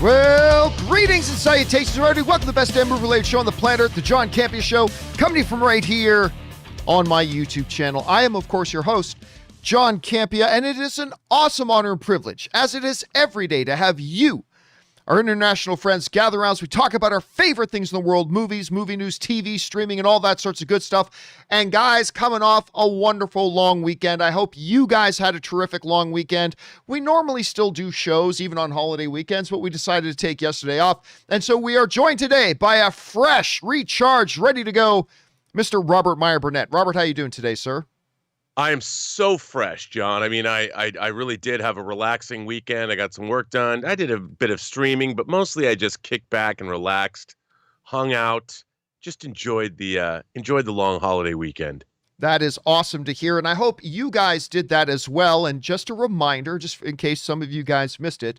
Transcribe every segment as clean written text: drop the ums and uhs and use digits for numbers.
Well, greetings and salutations, everybody. Welcome to the best damn movie-related show on the planet Earth, the John Campea Show, coming to you from right here on my YouTube channel. I am, of course, your host, John Campea, and it is an awesome honor and privilege, as it is every day, to have you, our international friends, gather around as we talk about our favorite things in the world, movies, movie news, TV, streaming, and all that sorts of good stuff. And guys, coming off a wonderful long weekend. I hope you guys had a terrific long weekend. We normally still do shows, even on holiday weekends, but we decided to take yesterday off. And so we are joined today by a fresh, recharged, ready to go, Mr. Robert Meyer Burnett. Robert, how you doing today, sir? I am so fresh, John. I mean, I really did have a relaxing weekend. I got some work done. I did a bit of streaming, but mostly I just kicked back and relaxed, hung out, just enjoyed the long holiday weekend. That is awesome to hear, and I hope you guys did that as well. And just a reminder, just in case some of you guys missed it,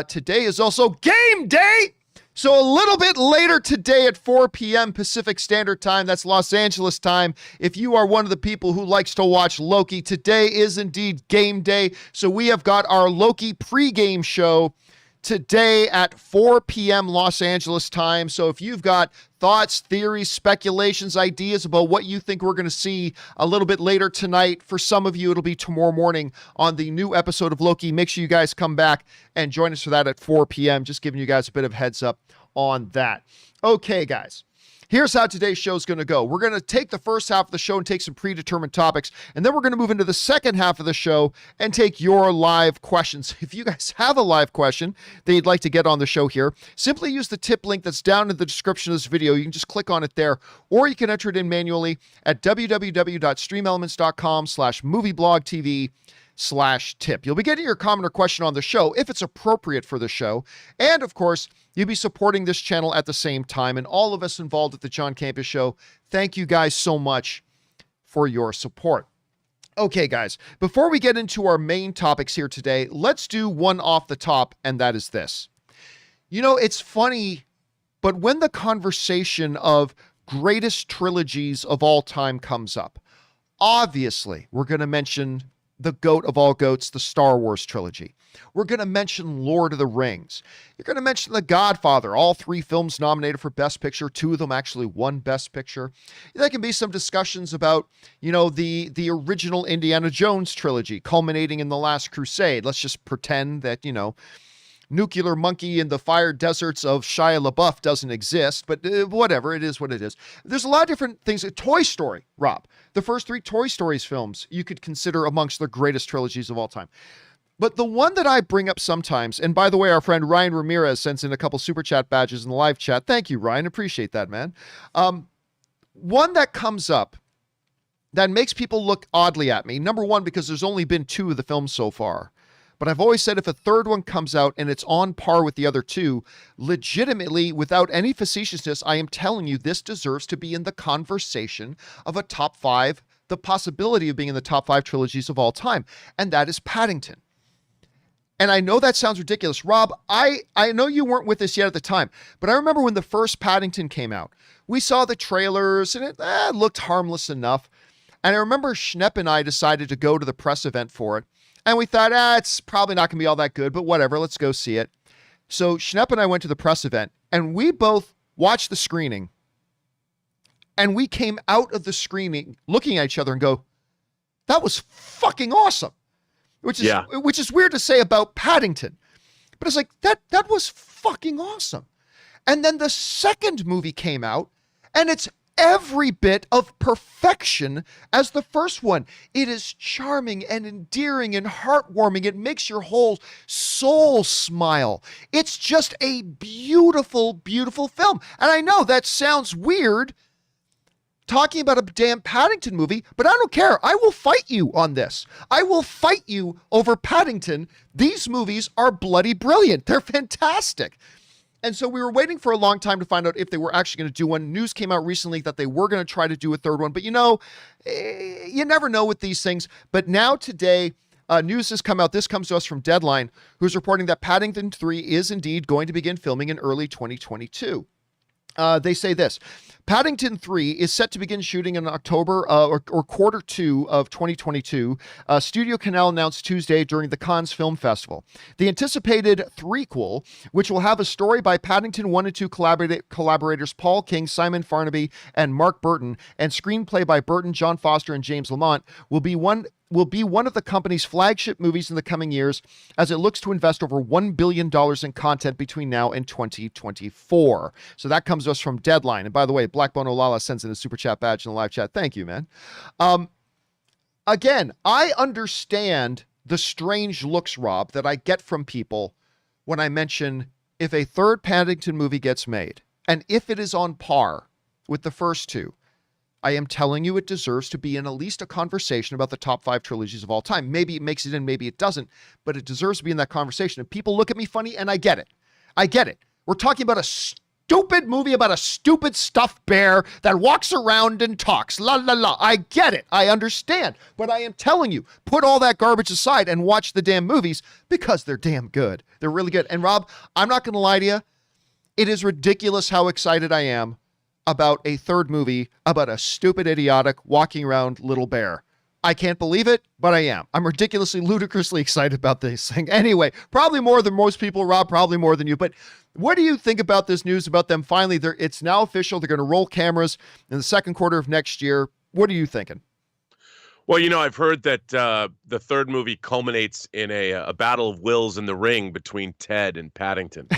today is also game day. So a little bit later today at 4 p.m. Pacific Standard Time, that's Los Angeles time. If you are one of the people who likes to watch Loki, today is indeed game day. So we have got our Loki pregame show today at 4 p.m. Los Angeles time. So if you've got thoughts, theories, speculations, ideas about what you think we're going to see a little bit later tonight, for some of you, it'll be tomorrow morning on the new episode of Loki. Make sure you guys come back and join us for that at 4 p.m. Just giving you guys a bit of heads up on that. Okay, guys. Here's how today's show is going to go. We're going to take the first half of the show and take some predetermined topics, and then we're going to move into the second half of the show and take your live questions. If you guys have a live question that you'd like to get on the show here, simply use the tip link that's down in the description of this video. You can just click on it there, or you can enter it in manually at www.streamelements.com/movieblogtv/tip. You'll be getting your comment or question on the show if it's appropriate for the show. And of course, you'll be supporting this channel at the same time. And all of us involved at the John Campea Show, thank you guys so much for your support. Okay, guys, before we get into our main topics here today, let's do one off the top, and that is this. You know, it's funny, but when the conversation of greatest trilogies of all time comes up, obviously, we're going to mention the GOAT of all GOATs, the Star Wars trilogy. We're going to mention Lord of the Rings. You're going to mention The Godfather, all 3 films nominated for Best Picture, 2 of them actually won Best Picture. There can be some discussions about, you know, the original Indiana Jones trilogy, culminating in The Last Crusade. Let's just pretend that, you know, Nuclear Monkey in the Fire Deserts of Shia LaBeouf doesn't exist, but whatever, it is what it is. There's a lot of different things. Toy Story, Rob. The first 3 Toy Stories films you could consider amongst the greatest trilogies of all time. But the one that I bring up sometimes, and by the way, our friend Ryan Ramirez sends in a couple super chat badges in the live chat. Thank you, Ryan. Appreciate that, man. One that comes up that makes people look oddly at me. Number one, because there's only been 2 of the films so far. But I've always said if a third one comes out and it's on par with the other 2, legitimately, without any facetiousness, I am telling you, this deserves to be in the conversation of a top 5, the possibility of being in the top 5 trilogies of all time. And that is Paddington. And I know that sounds ridiculous. Rob, I know you weren't with us yet at the time, but I remember when the first Paddington came out, we saw the trailers and it looked harmless enough. And I remember Schnepp and I decided to go to the press event for it. And we thought, it's probably not going to be all that good, but whatever, let's go see it. So Schnepp and I went to the press event, and we both watched the screening. And we came out of the screening looking at each other and go, that was fucking awesome. Which is weird to say about Paddington. But it's like, that was fucking awesome. And then the second movie came out, and it's every bit of perfection as the first one. It is charming and endearing and heartwarming. It makes your whole soul smile. It's just a beautiful, beautiful film. And I know that sounds weird talking about a damn Paddington movie, but I don't care. I will fight you on this. I will fight you over Paddington. These movies are bloody brilliant. They're fantastic. And so we were waiting for a long time to find out if they were actually going to do one. News came out recently that they were going to try to do a third one. But you know, you never know with these things. But now today, news has come out. This comes to us from Deadline, who's reporting that Paddington 3 is indeed going to begin filming in early 2022. They say this. Paddington 3 is set to begin shooting in October or quarter 2 of 2022. Studio Canal announced Tuesday during the Cannes Film Festival. The anticipated threequel, which will have a story by Paddington 1 and 2 collaborators Paul King, Simon Farnaby, and Mark Burton, and screenplay by Burton, John Foster, and James Lamont, will be one of the company's flagship movies in the coming years as it looks to invest over $1 billion in content between now and 2024. So that comes to us from Deadline. And by the way, Blackbone Olala sends in a super chat badge in the live chat. Thank you, man. Again, I understand the strange looks, Rob, that I get from people when I mention if a third Paddington movie gets made, and if it is on par with the first two, I am telling you it deserves to be in at least a conversation about the top 5 trilogies of all time. Maybe it makes it in, maybe it doesn't, but it deserves to be in that conversation. And people look at me funny, and I get it. I get it. We're talking about a stupid movie about a stupid stuffed bear that walks around and talks. La, la, la. I get it. I understand. But I am telling you, put all that garbage aside and watch the damn movies because they're damn good. They're really good. And Rob, I'm not going to lie to you. It is ridiculous how excited I am about a third movie about a stupid, idiotic, walking around little bear. I can't believe it, but I am. I'm ridiculously, ludicrously excited about this thing. Anyway, probably more than most people, Rob, probably more than you. But what do you think about this news about them finally? It's now official. They're going to roll cameras in the second quarter of next year. What are you thinking? Well, I've heard that the third movie culminates in a battle of wills in the ring between Ted and Paddington.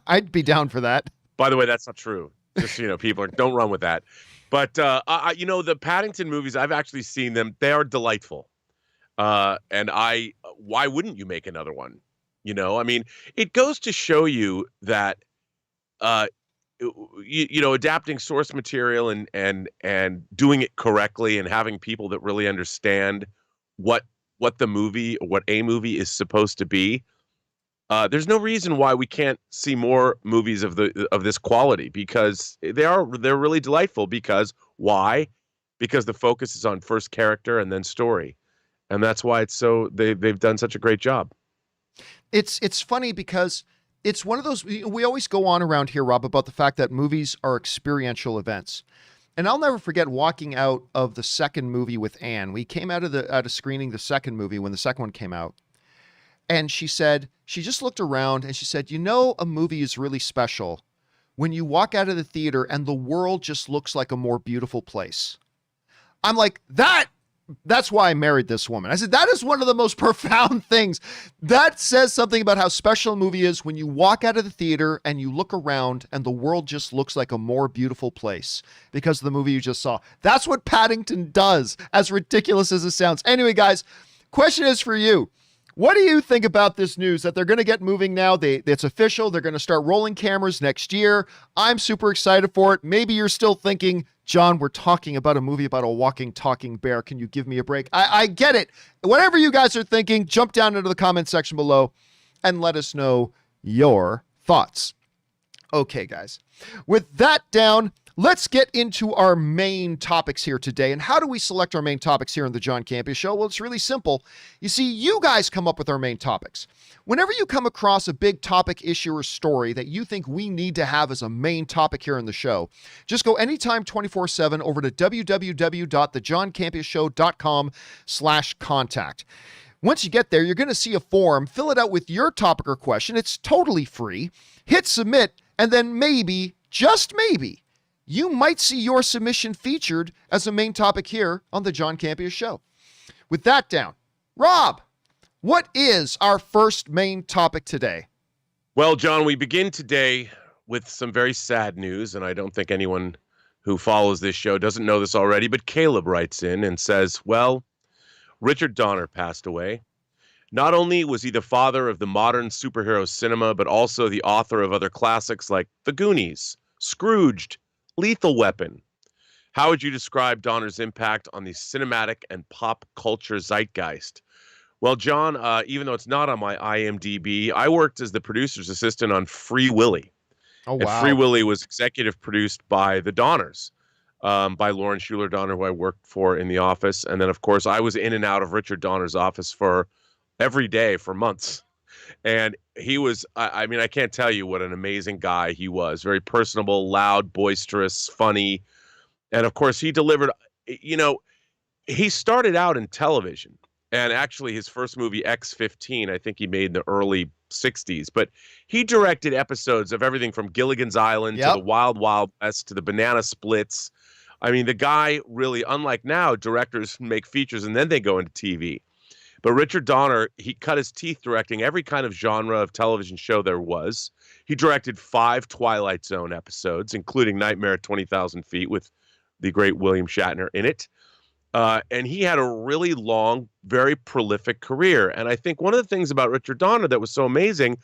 I'd be down for that. By the way, that's not true. Just, people don't run with that. But, the Paddington movies, I've actually seen them. They are delightful. And why wouldn't you make another one? It goes to show you that, adapting source material and doing it correctly and having people that really understand what the movie or what a movie is supposed to be. There's no reason why we can't see more movies of this quality, because they're really delightful. Because why? Because the focus is on first character and then story, and that's why they've done such a great job. It's funny because it's one of those, we always go on around here, Rob, about the fact that movies are experiential events. And I'll never forget walking out of the second movie with Anne. We came out of screening the second movie when the second one came out. And she just looked around and she said, a movie is really special when you walk out of the theater and the world just looks like a more beautiful place. I'm like, that's why I married this woman. I said, that is one of the most profound things. That says something about how special a movie is when you walk out of the theater and you look around and the world just looks like a more beautiful place because of the movie you just saw. That's what Paddington does, as ridiculous as it sounds. Anyway, guys, question is for you. What do you think about this news that they're going to get moving now? It's official. They're going to start rolling cameras next year. I'm super excited for it. Maybe you're still thinking, John, we're talking about a movie about a walking, talking bear. Can you give me a break? I get it. Whatever you guys are thinking, jump down into the comment section below and let us know your thoughts. Okay, guys. With that down, let's get into our main topics here today. And how do we select our main topics here on the John Campea Show? Well, it's really simple. You see, you guys come up with our main topics. Whenever you come across a big topic, issue, or story that you think we need to have as a main topic here on the show, just go anytime 24/7 over to www.thejohncampeashow.com/contact. Once you get there, you're going to see a form. Fill it out with your topic or question. It's totally free. Hit submit, and then maybe, just maybe, you might see your submission featured as a main topic here on the John Campea Show. With that down, Rob, what is our first main topic today? Well, John, we begin today with some very sad news, and I don't think anyone who follows this show doesn't know this already, but Caleb writes in and says, well, Richard Donner passed away. Not only was he the father of the modern superhero cinema, but also the author of other classics like The Goonies, Scrooged, Lethal Weapon. How would you describe Donner's impact on the cinematic and pop culture zeitgeist? Well, John, even though it's not on my IMDb, I worked as the producer's assistant on Free Willy. Oh, wow. And Free Willy was executive produced by the Donners, by Lauren Schuler Donner, who I worked for in the office. And then, of course, I was in and out of Richard Donner's office for every day for months. And he was, I mean, I can't tell you what an amazing guy he was. Very personable, loud, boisterous, funny. And of course, he delivered, you know, he started out in television. And actually, his first movie, X-15, I think he made in the early 60s. But he directed episodes of everything from Gilligan's Island to the Yep. Wild Wild West to the Banana Splits. I mean, the guy really, unlike now, directors make features and then they go into TV. But Richard Donner, he cut his teeth directing every kind of genre of television show there was. He directed 5 Twilight Zone episodes, including Nightmare at 20,000 Feet with the great William Shatner in it. And he had a really long, very prolific career. And I think one of the things about Richard Donner that was so amazing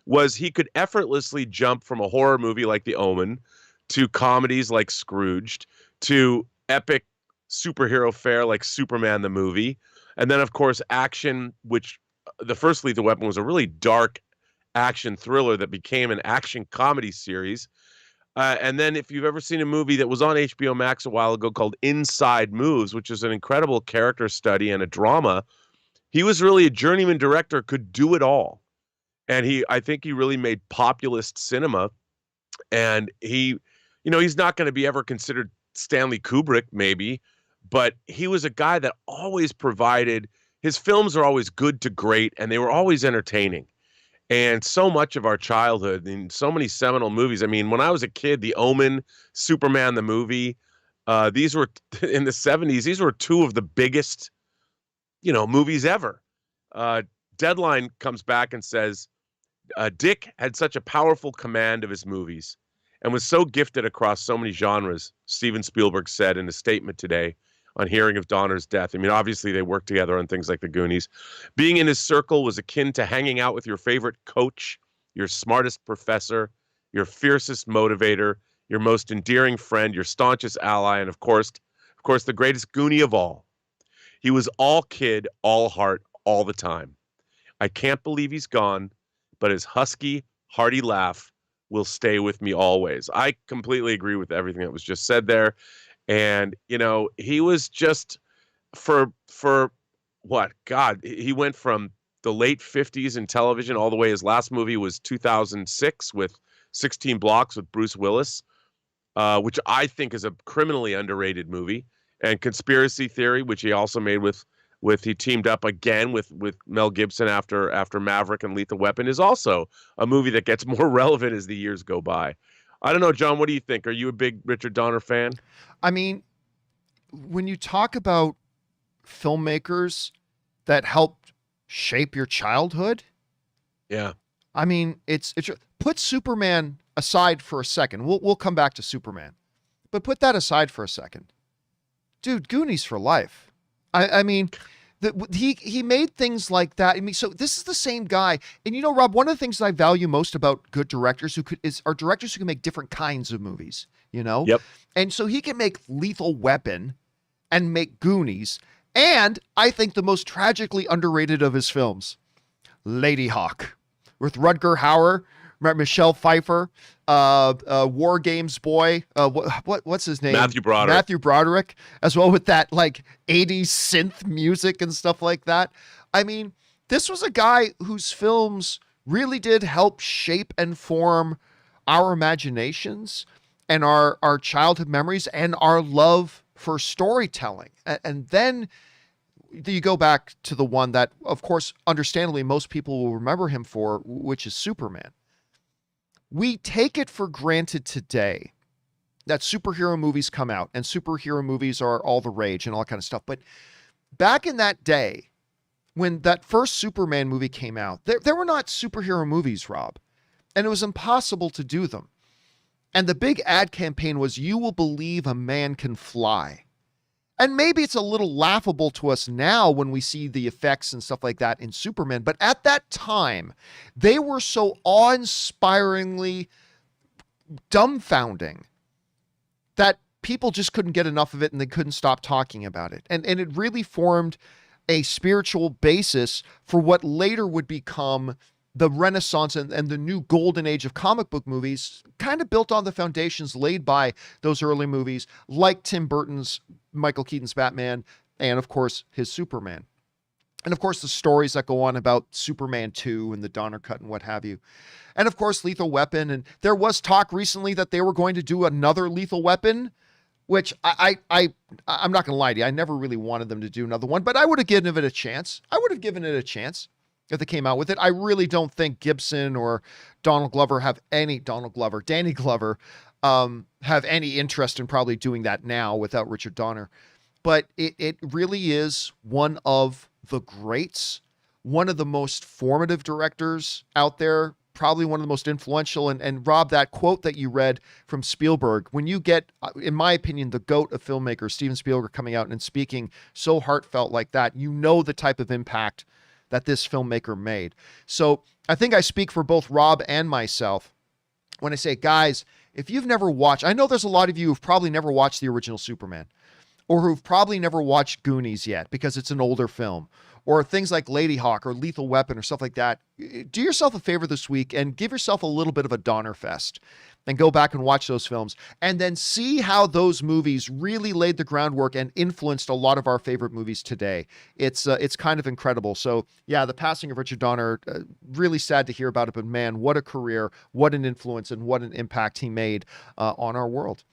was he could effortlessly jump from a horror movie like The Omen to comedies like Scrooged to epic superhero fare like Superman the movie. And then, of course, action, which the first Lethal Weapon was a really dark action thriller that became an action comedy series. And then if you've ever seen a movie that was on HBO Max a while ago called Inside Moves, which is an incredible character study and a drama, he was really a journeyman director, could do it all. And I think he really made populist cinema. And he's not going to be ever considered Stanley Kubrick, maybe, but he was a guy that always provided, his films are always good to great, and they were always entertaining. And so much of our childhood and so many seminal movies. I mean, when I was a kid, The Omen, Superman the movie, these were in the 70s. These were 2 of the biggest, movies ever. Deadline comes back and says, Dick had such a powerful command of his movies and was so gifted across so many genres, Steven Spielberg said in a statement today on hearing of Donner's death. I mean, obviously they worked together on things like The Goonies. Being in his circle was akin to hanging out with your favorite coach, your smartest professor, your fiercest motivator, your most endearing friend, your staunchest ally, and of course, the greatest Goonie of all. He was all kid, all heart, all the time. I can't believe he's gone, but his husky, hearty laugh will stay with me always. I completely agree with everything that was just said there. And, he was just for what? God, he went from the late 50s in television all the way. His last movie was 2006 with 16 Blocks with Bruce Willis, which I think is a criminally underrated movie. And Conspiracy Theory, which he also made he teamed up again with Mel Gibson after Maverick and Lethal Weapon, is also a movie that gets more relevant as the years go by. I don't know, John, what do you think? Are you a big Richard Donner fan? I mean, when you talk about filmmakers that helped shape your childhood, yeah. I mean, it's put Superman aside for a second. We'll come back to Superman, but put that aside for a second, dude. Goonies for life. I mean, he made things like that. I mean, so this is the same guy. And Rob, one of the things that I value most about good directors are directors who can make different kinds of movies. Yep. And so he can make Lethal Weapon and make Goonies, and I think the most tragically underrated of his films, Lady Hawk, with Rutger Hauer, Michelle Pfeiffer, War Games boy, what's his name? Matthew Broderick, as well, with that like 80s synth music and stuff like that. I mean, this was a guy whose films really did help shape and form our imaginations and our childhood memories and our love for storytelling. And then you go back to the one that, of course, understandably, most people will remember him for, which is Superman. We take it for granted today that superhero movies come out and superhero movies are all the rage and all that kind of stuff. But back in that day, when that first Superman movie came out, there were not superhero movies, Rob, and it was impossible to do them. And the big ad campaign was, "You will believe a man can fly." And maybe it's a little laughable to us now when we see the effects and stuff like that in Superman. But at that time, they were so awe-inspiringly dumbfounding that people just couldn't get enough of it and they couldn't stop talking about it. And it really formed a spiritual basis for what later would become the Renaissance and the new golden age of comic book movies, kind of built on the foundations laid by those early movies, like Tim Burton's Michael Keaton's Batman, and of course his Superman. And of course, the stories that go on about Superman 2 and the Donner Cut and what have you. And of course, Lethal Weapon. And there was talk recently that they were going to do another Lethal Weapon, which I'm not going to lie to you. I never really wanted them to do another one, but I would have given it a chance. I would have given it a chance if they came out with it. I really don't think Gibson or Danny Glover have any interest in probably doing that now without Richard Donner. But it really is one of the greats, one of the most formative directors out there, probably one of the most influential. And Rob, that quote that you read from Spielberg, when you get, in my opinion, the GOAT of filmmakers, Steven Spielberg, coming out and speaking so heartfelt like that, you know the type of impact that this filmmaker made. So I think I speak for both Rob and myself when I say, guys, if you've never watched, I know there's a lot of you who've probably never watched the original Superman, or who've probably never watched Goonies yet because it's an older film, or things like Lady Hawk or Lethal Weapon or stuff like that. Do yourself a favor this week and give yourself a little bit of a Donner Fest and go back and watch those films and then see how those movies really laid the groundwork and influenced a lot of our favorite movies today. It's kind of incredible. So yeah, the passing of Richard Donner, really sad to hear about it, but man, what a career, what an influence, and what an impact he made on our world.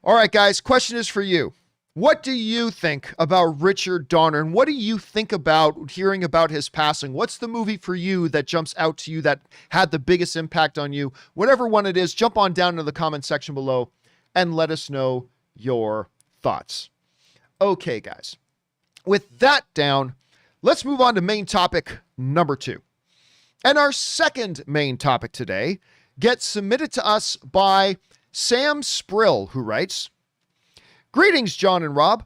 All right, guys, question is for you. What do you think about Richard Donner, and what do you think about hearing about his passing? What's the movie for you that jumps out to you that had the biggest impact on you? Whatever one it is, jump on down into the comment section below and let us know your thoughts. Okay, guys. With that down, let's move on to main topic number 2. And our second main topic today gets submitted to us by Sam Sprill, who writes, "Greetings, John and Rob.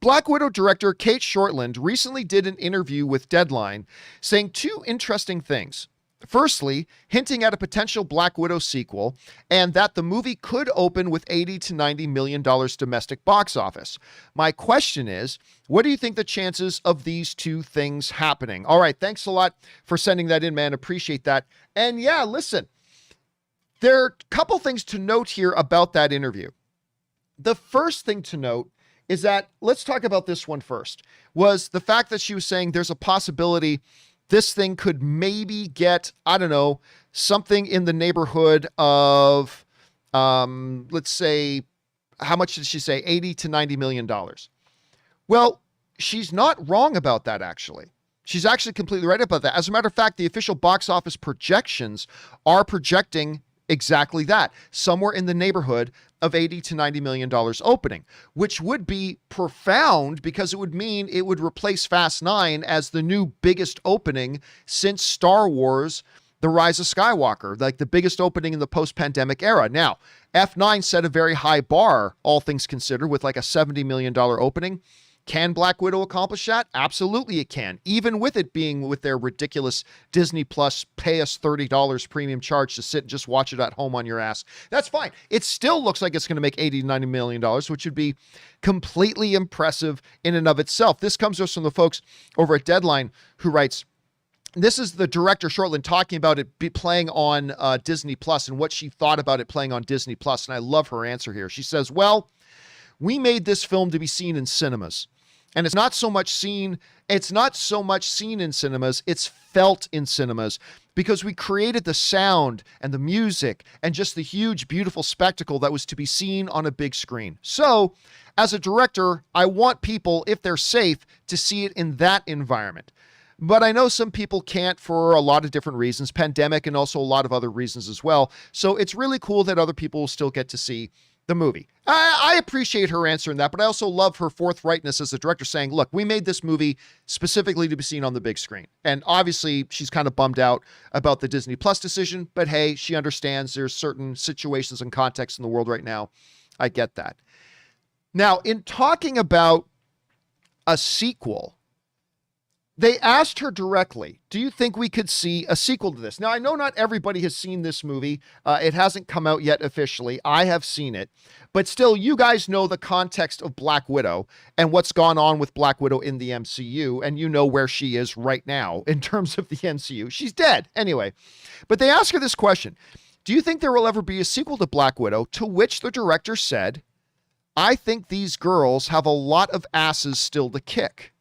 Black Widow director Kate Shortland recently did an interview with Deadline saying 2 interesting things. Firstly, hinting at a potential Black Widow sequel and that the movie could open with $80 to $90 million domestic box office. My question is, what do you think the chances of these 2 things happening?" All right, thanks a lot for sending that in, man. Appreciate that. And yeah, listen, there are a couple things to note here about that interview. The first thing to note is that, let's talk about this one first, was the fact that she was saying there's a possibility this thing could maybe get, I don't know, something in the neighborhood of, let's say, how much did she say? $80 to $90 million. Well, she's not wrong about that, actually. She's actually completely right about that. As a matter of fact, the official box office projections are projecting exactly that, somewhere in the neighborhood of $80 to $90 million opening, which would be profound because it would mean it would replace Fast 9 as the new biggest opening since Star Wars: The Rise of Skywalker, like the biggest opening in the post-pandemic era. Now, F9 set a very high bar, all things considered, with like a $70 million opening. Can Black Widow accomplish that? Absolutely it can. Even with it being with their ridiculous Disney Plus pay us $30 premium charge to sit and just watch it at home on your ass. That's fine. It still looks like it's going to make $80 to $90 million, which would be completely impressive in and of itself. This comes to us from the folks over at Deadline who writes, this is the director Shortland talking about it playing on Disney Plus and what she thought about it playing on Disney Plus. And I love her answer here. She says, well, we made this film to be seen in cinemas. And it's not so much seen in cinemas, it's felt in cinemas because we created the sound and the music and just the huge, beautiful spectacle that was to be seen on a big screen. So as a director, I want people, if they're safe, to see it in that environment. But I know some people can't for a lot of different reasons, pandemic and also a lot of other reasons as well. So it's really cool that other people will still get to see the movie. I appreciate her answering that, but I also love her forthrightness as a director saying, look, we made this movie specifically to be seen on the big screen. And obviously she's kind of bummed out about the Disney Plus decision, but hey, she understands there's certain situations and contexts in the world right now. I get that. Now, in talking about a sequel, they asked her directly, do you think we could see a sequel to this? Now, I know not everybody has seen this movie. It hasn't come out yet officially. I have seen it. But still, you guys know the context of Black Widow and what's gone on with Black Widow in the MCU. And you know where she is right now in terms of the MCU. She's dead. Anyway, but they asked her this question. Do you think there will ever be a sequel to Black Widow? To which the director said, I think these girls have a lot of asses still to kick.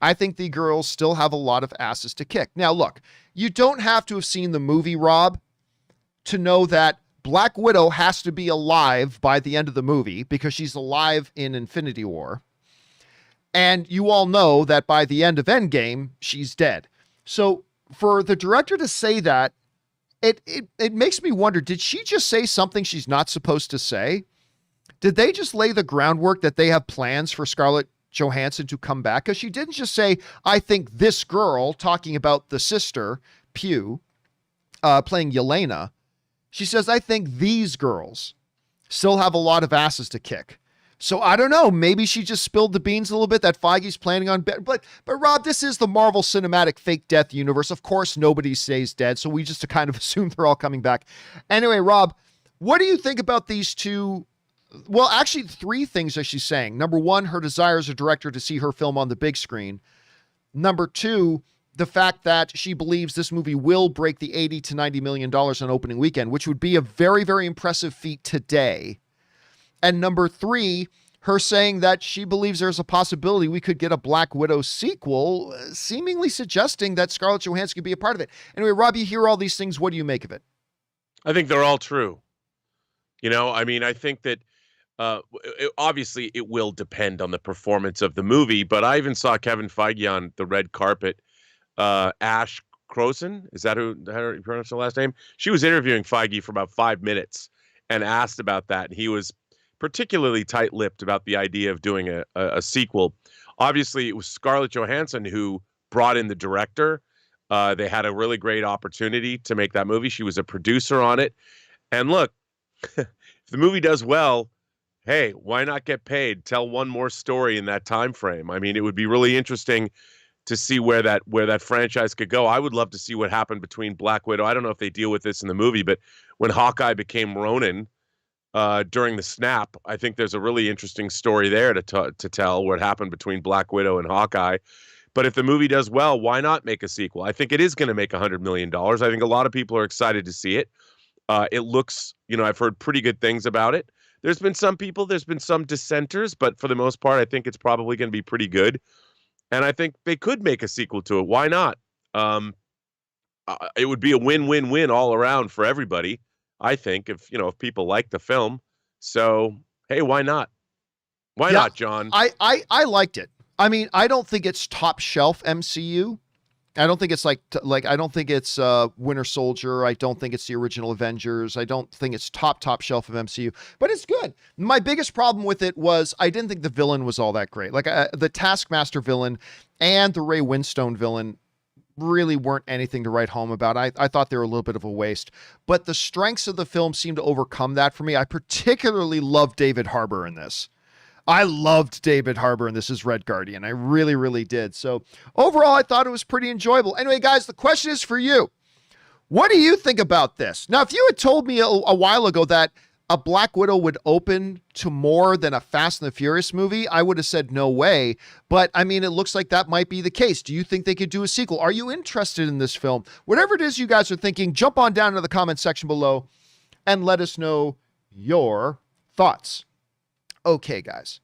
I think the girls still have a lot of asses to kick. Now, look, you don't have to have seen the movie, Rob, to know that Black Widow has to be alive by the end of the movie because she's alive in Infinity War. And you all know that by the end of Endgame, she's dead. So for the director to say that, it makes me wonder, did she just say something she's not supposed to say? Did they just lay the groundwork that they have plans for Scarlett Johansson to come back? Because she didn't just say, I think this girl, talking about the sister, Pugh, playing Yelena. She says, I think these girls still have a lot of asses to kick. So I don't know. Maybe she just spilled the beans a little bit that Feige's planning on. But Rob, this is the Marvel Cinematic fake death universe. Of course, nobody stays dead. So we just kind of assume they're all coming back. Anyway, Rob, what do you think about these two? Well, actually, three things that she's saying. Number one, her desire as a director to see her film on the big screen. Number two, the fact that she believes this movie will break the $80 to $90 million on opening weekend, which would be a very, very impressive feat today. And number three, her saying that she believes there's a possibility we could get a Black Widow sequel, seemingly suggesting that Scarlett Johansson could be a part of it. Anyway, Rob, you hear all these things. What do you make of it? I think they're all true. I mean, I think that obviously it will depend on the performance of the movie, but I even saw Kevin Feige on the red carpet. Ash Croson, is that how you pronounce her last name? She was interviewing Feige for about 5 minutes and asked about that. And he was particularly tight-lipped about the idea of doing a sequel. Obviously, it was Scarlett Johansson who brought in the director. They had a really great opportunity to make that movie. She was a producer on it. And look, if the movie does well, hey, why not get paid? Tell one more story in that time frame. I mean, it would be really interesting to see where that franchise could go. I would love to see what happened between Black Widow. I don't know if they deal with this in the movie, but when Hawkeye became Ronin during the snap, I think there's a really interesting story there to tell what happened between Black Widow and Hawkeye. But if the movie does well, why not make a sequel? I think it is going to make $100 million. I think a lot of people are excited to see it. It looks, I've heard pretty good things about it. There's been some dissenters, but for the most part, I think it's probably going to be pretty good. And I think they could make a sequel to it. Why not? It would be a win-win-win all around for everybody, I think, if people like the film. So, hey, why not? Why not, John? I liked it. I mean, I don't think it's top shelf MCU. I don't think it's like I don't think it's Winter Soldier. I don't think it's the original Avengers. I don't think it's top shelf of MCU, but it's good. My biggest problem with it was I didn't think the villain was all that great. Like the Taskmaster villain and the Ray Winstone villain really weren't anything to write home about. I thought they were a little bit of a waste, but the strengths of the film seem to overcome that for me. I particularly love David Harbour in this. I loved David Harbour, and this is Red Guardian. I really, really did. So overall, I thought it was pretty enjoyable. Anyway, guys, the question is for you. What do you think about this? Now, if you had told me a while ago that a Black Widow would open to more than a Fast and the Furious movie, I would have said no way. But I mean, it looks like that might be the case. Do you think they could do a sequel? Are you interested in this film? Whatever it is you guys are thinking, jump on down to the comment section below and let us know your thoughts. Okay, guys,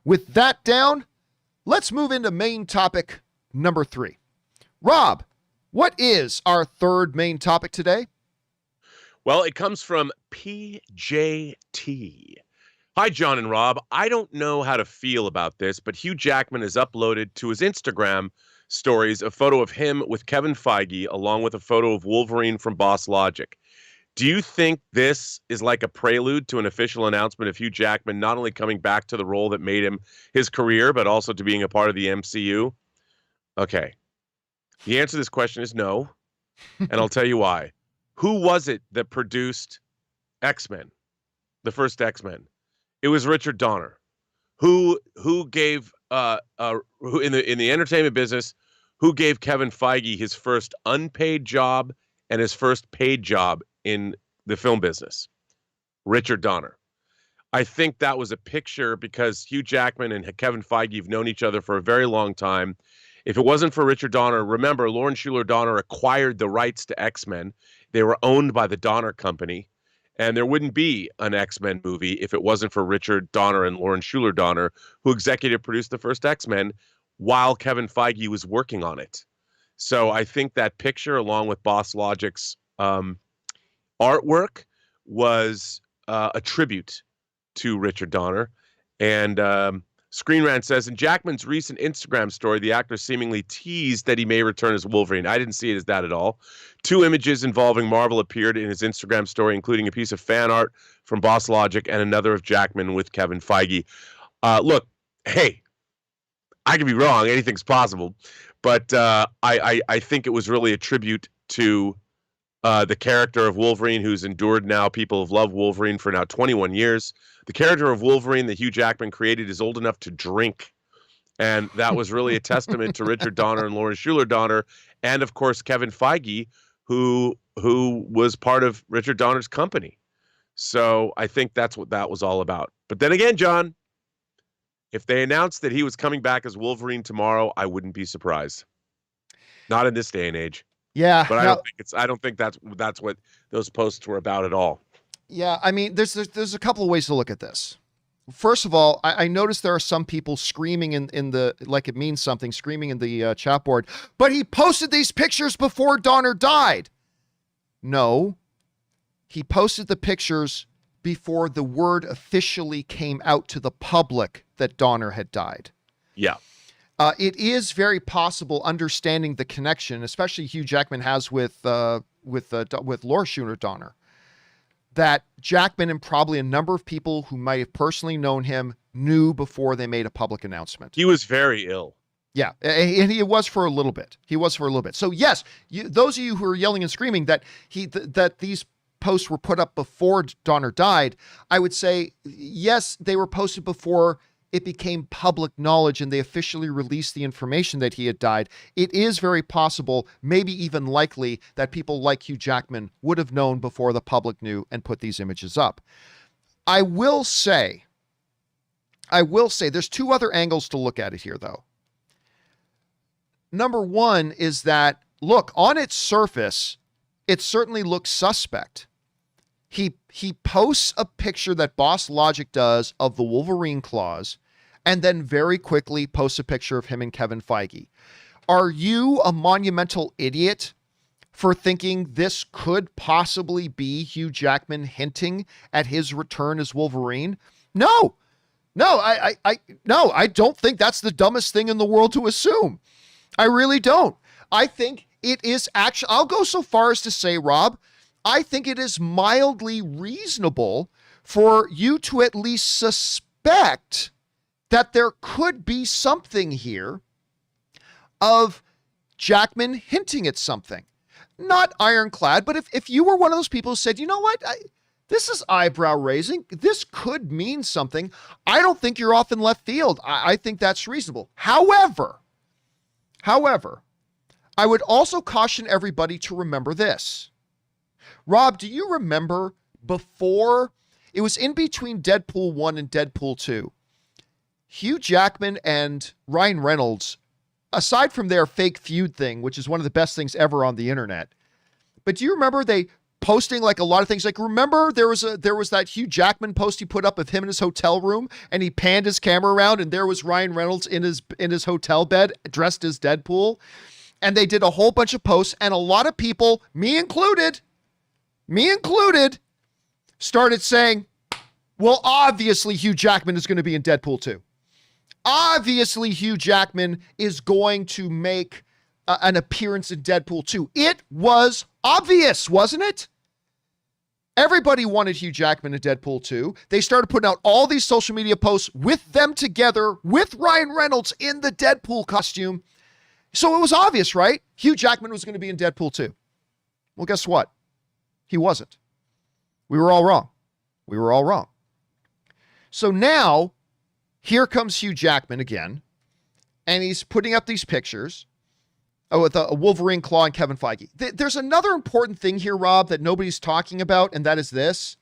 with that down, let's move into main topic number 3. Rob, what is our third main topic today? Well, it comes from PJT. Hi, John and Rob. I don't know how to feel about this, but Hugh Jackman has uploaded to his Instagram stories a photo of him with Kevin Feige, along with a photo of Wolverine from Boss Logic. Do you think this is like a prelude to an official announcement of Hugh Jackman not only coming back to the role that made him his career, but also to being a part of the MCU? Okay. The answer to this question is no, and I'll tell you why. Who was it that produced X-Men, the first X-Men? It was Richard Donner, who gave who in the entertainment business, who gave Kevin Feige his first unpaid job and his first paid job in the film business. Richard Donner. I think that was a picture because Hugh Jackman and Kevin Feige have known each other for a very long time. If it wasn't for Richard Donner, remember, Lawrence Schuler Donner acquired the rights to X-Men. They were owned by the Donner Company, and there wouldn't be an X-Men movie if it wasn't for Richard Donner and Lawrence Schuler Donner, who executive produced the first X-Men. while Kevin Feige was working on it. So I think that picture, along with Boss Logic's artwork, was a tribute to Richard Donner. And Screen Rant says, in Jackman's recent Instagram story, the actor seemingly teased that he may return as Wolverine. I didn't see it as that at all. 2 images involving Marvel appeared in his Instagram story, including a piece of fan art from Boss Logic and another of Jackman with Kevin Feige. Look, hey, I could be wrong. Anything's possible. But I think it was really a tribute to the character of Wolverine, who's endured now. People have loved Wolverine for now 21 years. The character of Wolverine that Hugh Jackman created is old enough to drink. And that was really a testament to Richard Donner and Lawrence Schuler Donner. And, of course, Kevin Feige, who was part of Richard Donner's company. So I think that's what that was all about. But then again, John, if they announced that he was coming back as Wolverine tomorrow, I wouldn't be surprised. Not in this day and age. Yeah, but I don't think that's what those posts were about at all. Yeah, I mean, there's a couple of ways to look at this. First of all, I noticed there are some people screaming in the, like it means something, screaming in the chat board, but he posted these pictures before Donner died. No, he posted the pictures before the word officially came out to the public that Donner had died. Yeah. It is very possible, understanding the connection, especially Hugh Jackman has with Laura Schuler Donner, that Jackman and probably a number of people who might have personally known him knew before they made a public announcement. He was very ill. Yeah, and he was for a little bit. So yes, those of you who are yelling and screaming that that these posts were put up before Donner died, I would say yes, they were posted before it became public knowledge and they officially released the information that he had died. It is very possible, maybe even likely, that people like Hugh Jackman would have known before the public knew and put these images up. I will say there's 2 other angles to look at it here, though. Number one is that, look, on its surface, it certainly looks suspect. He posts a picture that Boss Logic does of the Wolverine claws and then very quickly posts a picture of him and Kevin Feige. Are you a monumental idiot for thinking this could possibly be Hugh Jackman hinting at his return as Wolverine? No, I don't think that's the dumbest thing in the world to assume. I really don't. I think it is actually, I'll go so far as to say, Rob, I think it is mildly reasonable for you to at least suspect that there could be something here of Jackman hinting at something. Not ironclad, but if you were one of those people who said, you know what, this is eyebrow raising, this could mean something, I don't think you're off in left field. I think that's reasonable. However, I would also caution everybody to remember this. Rob, do you remember before, it was in between Deadpool 1 and Deadpool 2, Hugh Jackman and Ryan Reynolds, aside from their fake feud thing, which is one of the best things ever on the internet, but do you remember they posting like a lot of things? Like, remember there was that Hugh Jackman post he put up of him in his hotel room and he panned his camera around and there was Ryan Reynolds in his hotel bed dressed as Deadpool. And they did a whole bunch of posts and a lot of people, me included, started saying, well, obviously Hugh Jackman is going to be in Deadpool 2. Obviously Hugh Jackman is going to make an appearance in Deadpool 2. It was obvious, wasn't it? Everybody wanted Hugh Jackman in Deadpool 2. They started putting out all these social media posts with them together, with Ryan Reynolds in the Deadpool costume. So it was obvious, right? Hugh Jackman was going to be in Deadpool 2. Well, guess what? He wasn't. We were all wrong. So now, here comes Hugh Jackman again, and he's putting up these pictures with a Wolverine claw and Kevin Feige. There's another important thing here, Rob, that nobody's talking about, and that is this.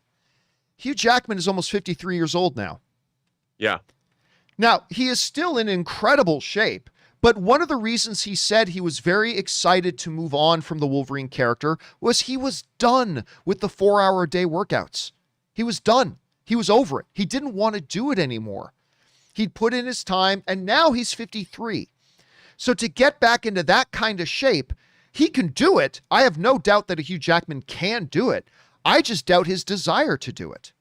Hugh Jackman is almost 53 years old now. Yeah. Now, he is still in incredible shape, but one of the reasons he said he was very excited to move on from the Wolverine character was he was done with the 4-hour-a-day workouts. He was done. He was over it. He didn't want to do it anymore. He'd put in his time, and now he's 53. So to get back into that kind of shape, he can do it. I have no doubt that a Hugh Jackman can do it. I just doubt his desire to do it.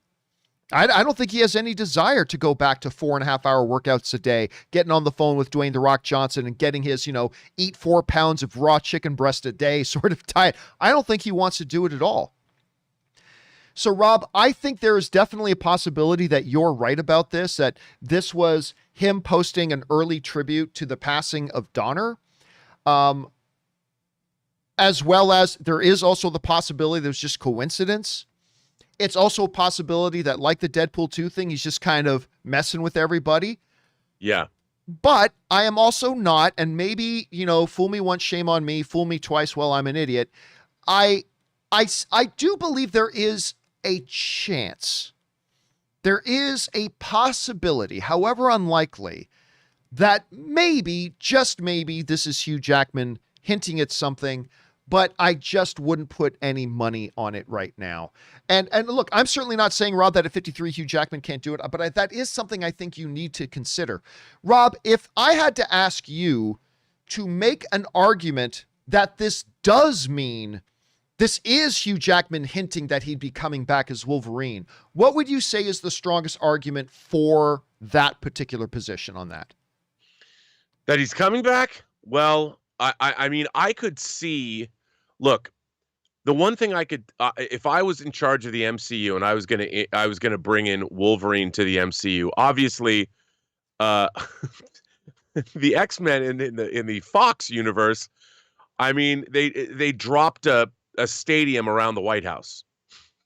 I don't think he has any desire to go back to 4.5-hour workouts a day, getting on the phone with Dwayne "The Rock" Johnson and getting his, eat 4 pounds of raw chicken breast a day sort of diet. I don't think he wants to do it at all. So, Rob, I think there is definitely a possibility that you're right about this, that this was him posting an early tribute to the passing of Donner. As well as there is also the possibility there's just coincidence. It's also a possibility that, like the Deadpool 2 thing, he's just kind of messing with everybody. Yeah. But I am also not, and maybe, fool me once, shame on me, fool me twice, well, I'm an idiot. I do believe there is a chance. There is a possibility, however unlikely, that maybe, just maybe, this is Hugh Jackman hinting at something, but I just wouldn't put any money on it right now. And look, I'm certainly not saying, Rob, that at 53 Hugh Jackman can't do it, but that is something I think you need to consider. Rob, if I had to ask you to make an argument that this does mean this is Hugh Jackman hinting that he'd be coming back as Wolverine, what would you say is the strongest argument for that particular position on that? That he's coming back? Well, I mean, I could see, look, the one thing I could, if I was in charge of the MCU and I was gonna bring in Wolverine to the MCU, obviously, the X-Men in the Fox universe, I mean, they dropped a stadium around the White House,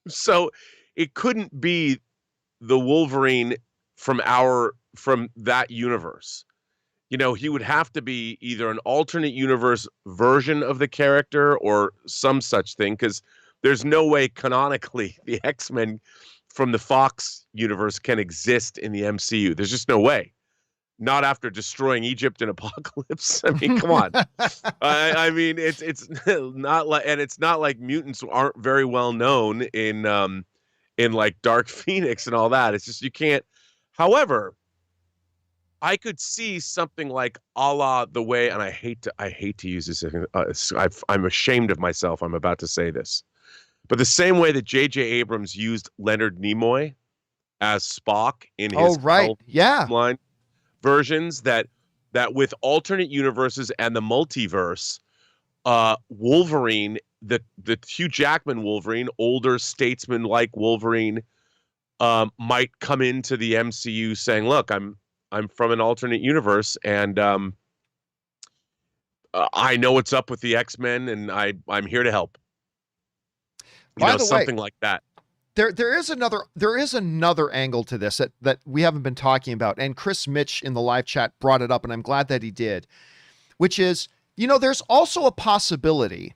so it couldn't be the Wolverine from that universe. He would have to be either an alternate universe version of the character or some such thing, because there's no way canonically the X-Men from the Fox universe can exist in the MCU. There's just no way. Not after destroying Egypt in Apocalypse. I mean, come on. I mean, it's not like, and it's not like mutants aren't very well known in like Dark Phoenix and all that. It's just you can't. However, I could see something like a la the way, and I hate to use this. I'm ashamed of myself. I'm about to say this, but the same way that J.J. Abrams used Leonard Nimoy as Spock in his line versions, that with alternate universes and the multiverse, Wolverine, the Hugh Jackman Wolverine, older statesman like Wolverine, might come into the MCU saying, "Look, I'm from an alternate universe, and I know what's up with the X-Men, and I'm here to help." By the way, something like that. There is another angle to this that we haven't been talking about, and Chris Mitch in the live chat brought it up, and I'm glad that he did, which is, there's also a possibility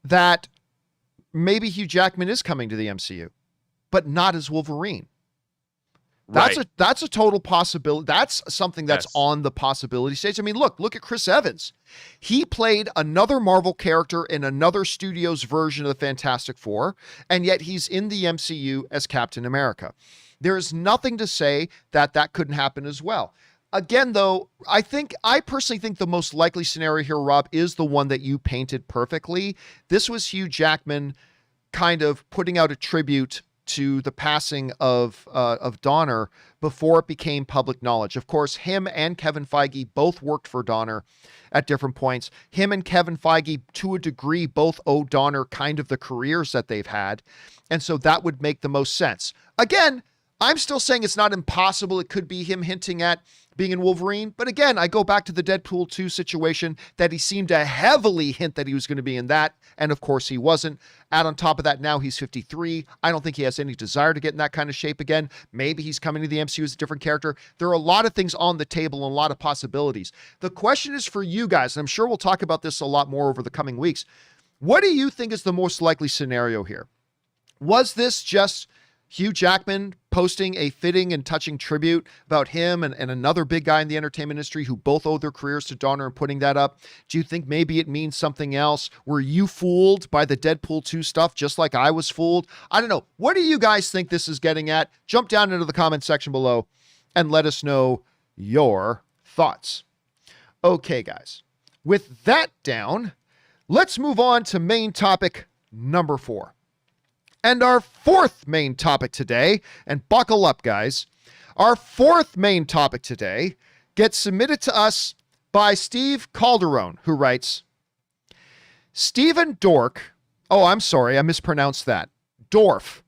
that maybe Hugh Jackman is coming to the MCU, but not as Wolverine. That's a total possibility. That's something that's on the possibility stage. I mean, look at Chris Evans. He played another Marvel character in another studio's version of the Fantastic Four, and yet he's in the MCU as Captain America. There is nothing to say that couldn't happen as well. Again, though, I personally think the most likely scenario here, Rob, is the one that you painted perfectly. This was Hugh Jackman kind of putting out a tribute to the passing of Donner before it became public knowledge. Of course, him and Kevin Feige both worked for Donner at different points. Him and Kevin Feige, to a degree, both owe Donner kind of the careers that they've had. And so that would make the most sense. Again, I'm still saying it's not impossible. It could be him hinting at being in Wolverine. But again, I go back to the Deadpool 2 situation that he seemed to heavily hint that he was going to be in that. And of course he wasn't. Add on top of that, now he's 53. I don't think he has any desire to get in that kind of shape again. Maybe he's coming to the MCU as a different character. There are a lot of things on the table and a lot of possibilities. The question is for you guys, and I'm sure we'll talk about this a lot more over the coming weeks. What do you think is the most likely scenario here? Was this just Hugh Jackman posting a fitting and touching tribute about him and another big guy in the entertainment industry who both owe their careers to Donner and putting that up? Do you think maybe it means something else? Were you fooled by the Deadpool 2 stuff just like I was fooled? I don't know. What do you guys think this is getting at? Jump down into the comment section below and let us know your thoughts. Okay, guys. With that down, let's move on to main topic number 4. And our fourth main topic today, and buckle up, guys. Our fourth main topic today gets submitted to us by Steve Calderon, who writes, Stephen Dorff, oh, I'm sorry, I mispronounced that. Dorff.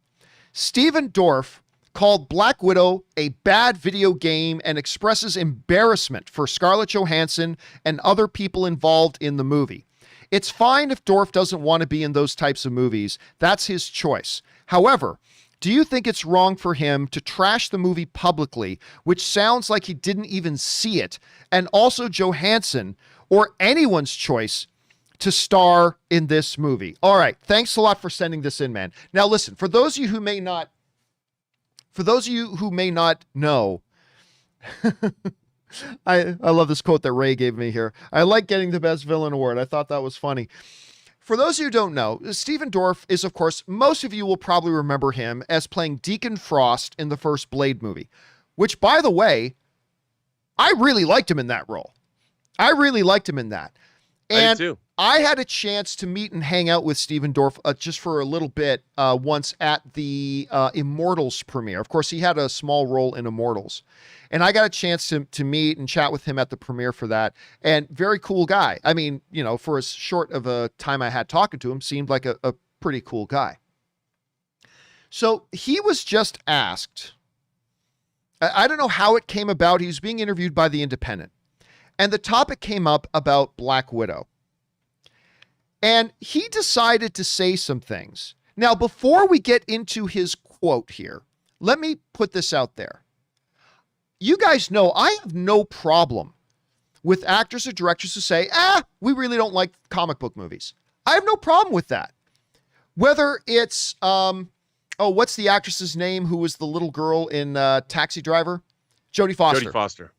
Stephen Dorff called Black Widow a bad video game and expresses embarrassment for Scarlett Johansson and other people involved in the movie. It's fine if Dorff doesn't want to be in those types of movies. That's his choice. However, do you think it's wrong for him to trash the movie publicly, which sounds like he didn't even see it, and also Johansson or anyone's choice to star in this movie? All right. Thanks a lot for sending this in, man. Now listen, for those of you who may not know, I love this quote that Ray gave me here. I like getting the best villain award. I thought that was funny. For those of you who don't know, Stephen Dorff is, of course, most of you will probably remember him as playing Deacon Frost in the first Blade movie, which, by the way, I really liked him in that role. I really liked him in that. And I do too. I had a chance to meet and hang out with Stephen Dorff just for a little bit once at the Immortals premiere. Of course, he had a small role in Immortals. And I got a chance to meet and chat with him at the premiere for that. And very cool guy. I mean, you know, for as short of a time I had talking to him, seemed like a pretty cool guy. So he was just asked, I don't know how it came about. He was being interviewed by The Independent. And the topic came up about Black Widow. And he decided to say some things. Now, before we get into his quote here, let me put this out there. You guys know I have no problem with actors or directors who say, we really don't like comic book movies. I have no problem with that. Whether it's, what's the actress's name who was the little girl in Taxi Driver? Jodie Foster. Jodie Foster.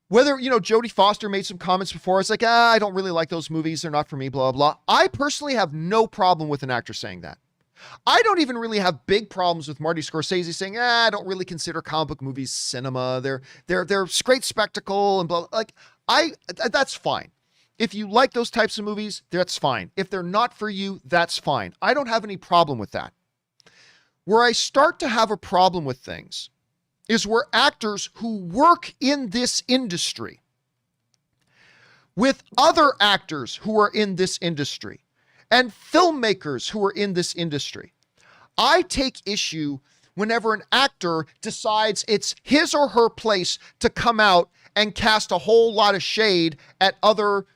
Whether, Jodie Foster made some comments before, it's like, I don't really like those movies. They're not for me, blah, blah. I personally have no problem with an actor saying that. I don't even really have big problems with Marty Scorsese saying, I don't really consider comic book movies cinema. They're great spectacle and blah. Like, that's fine. If you like those types of movies, that's fine. If they're not for you, that's fine. I don't have any problem with that. Where I start to have a problem with things is where actors who work in this industry with other actors who are in this industry and filmmakers who are in this industry. I take issue whenever an actor decides it's his or her place to come out and cast a whole lot of shade at other,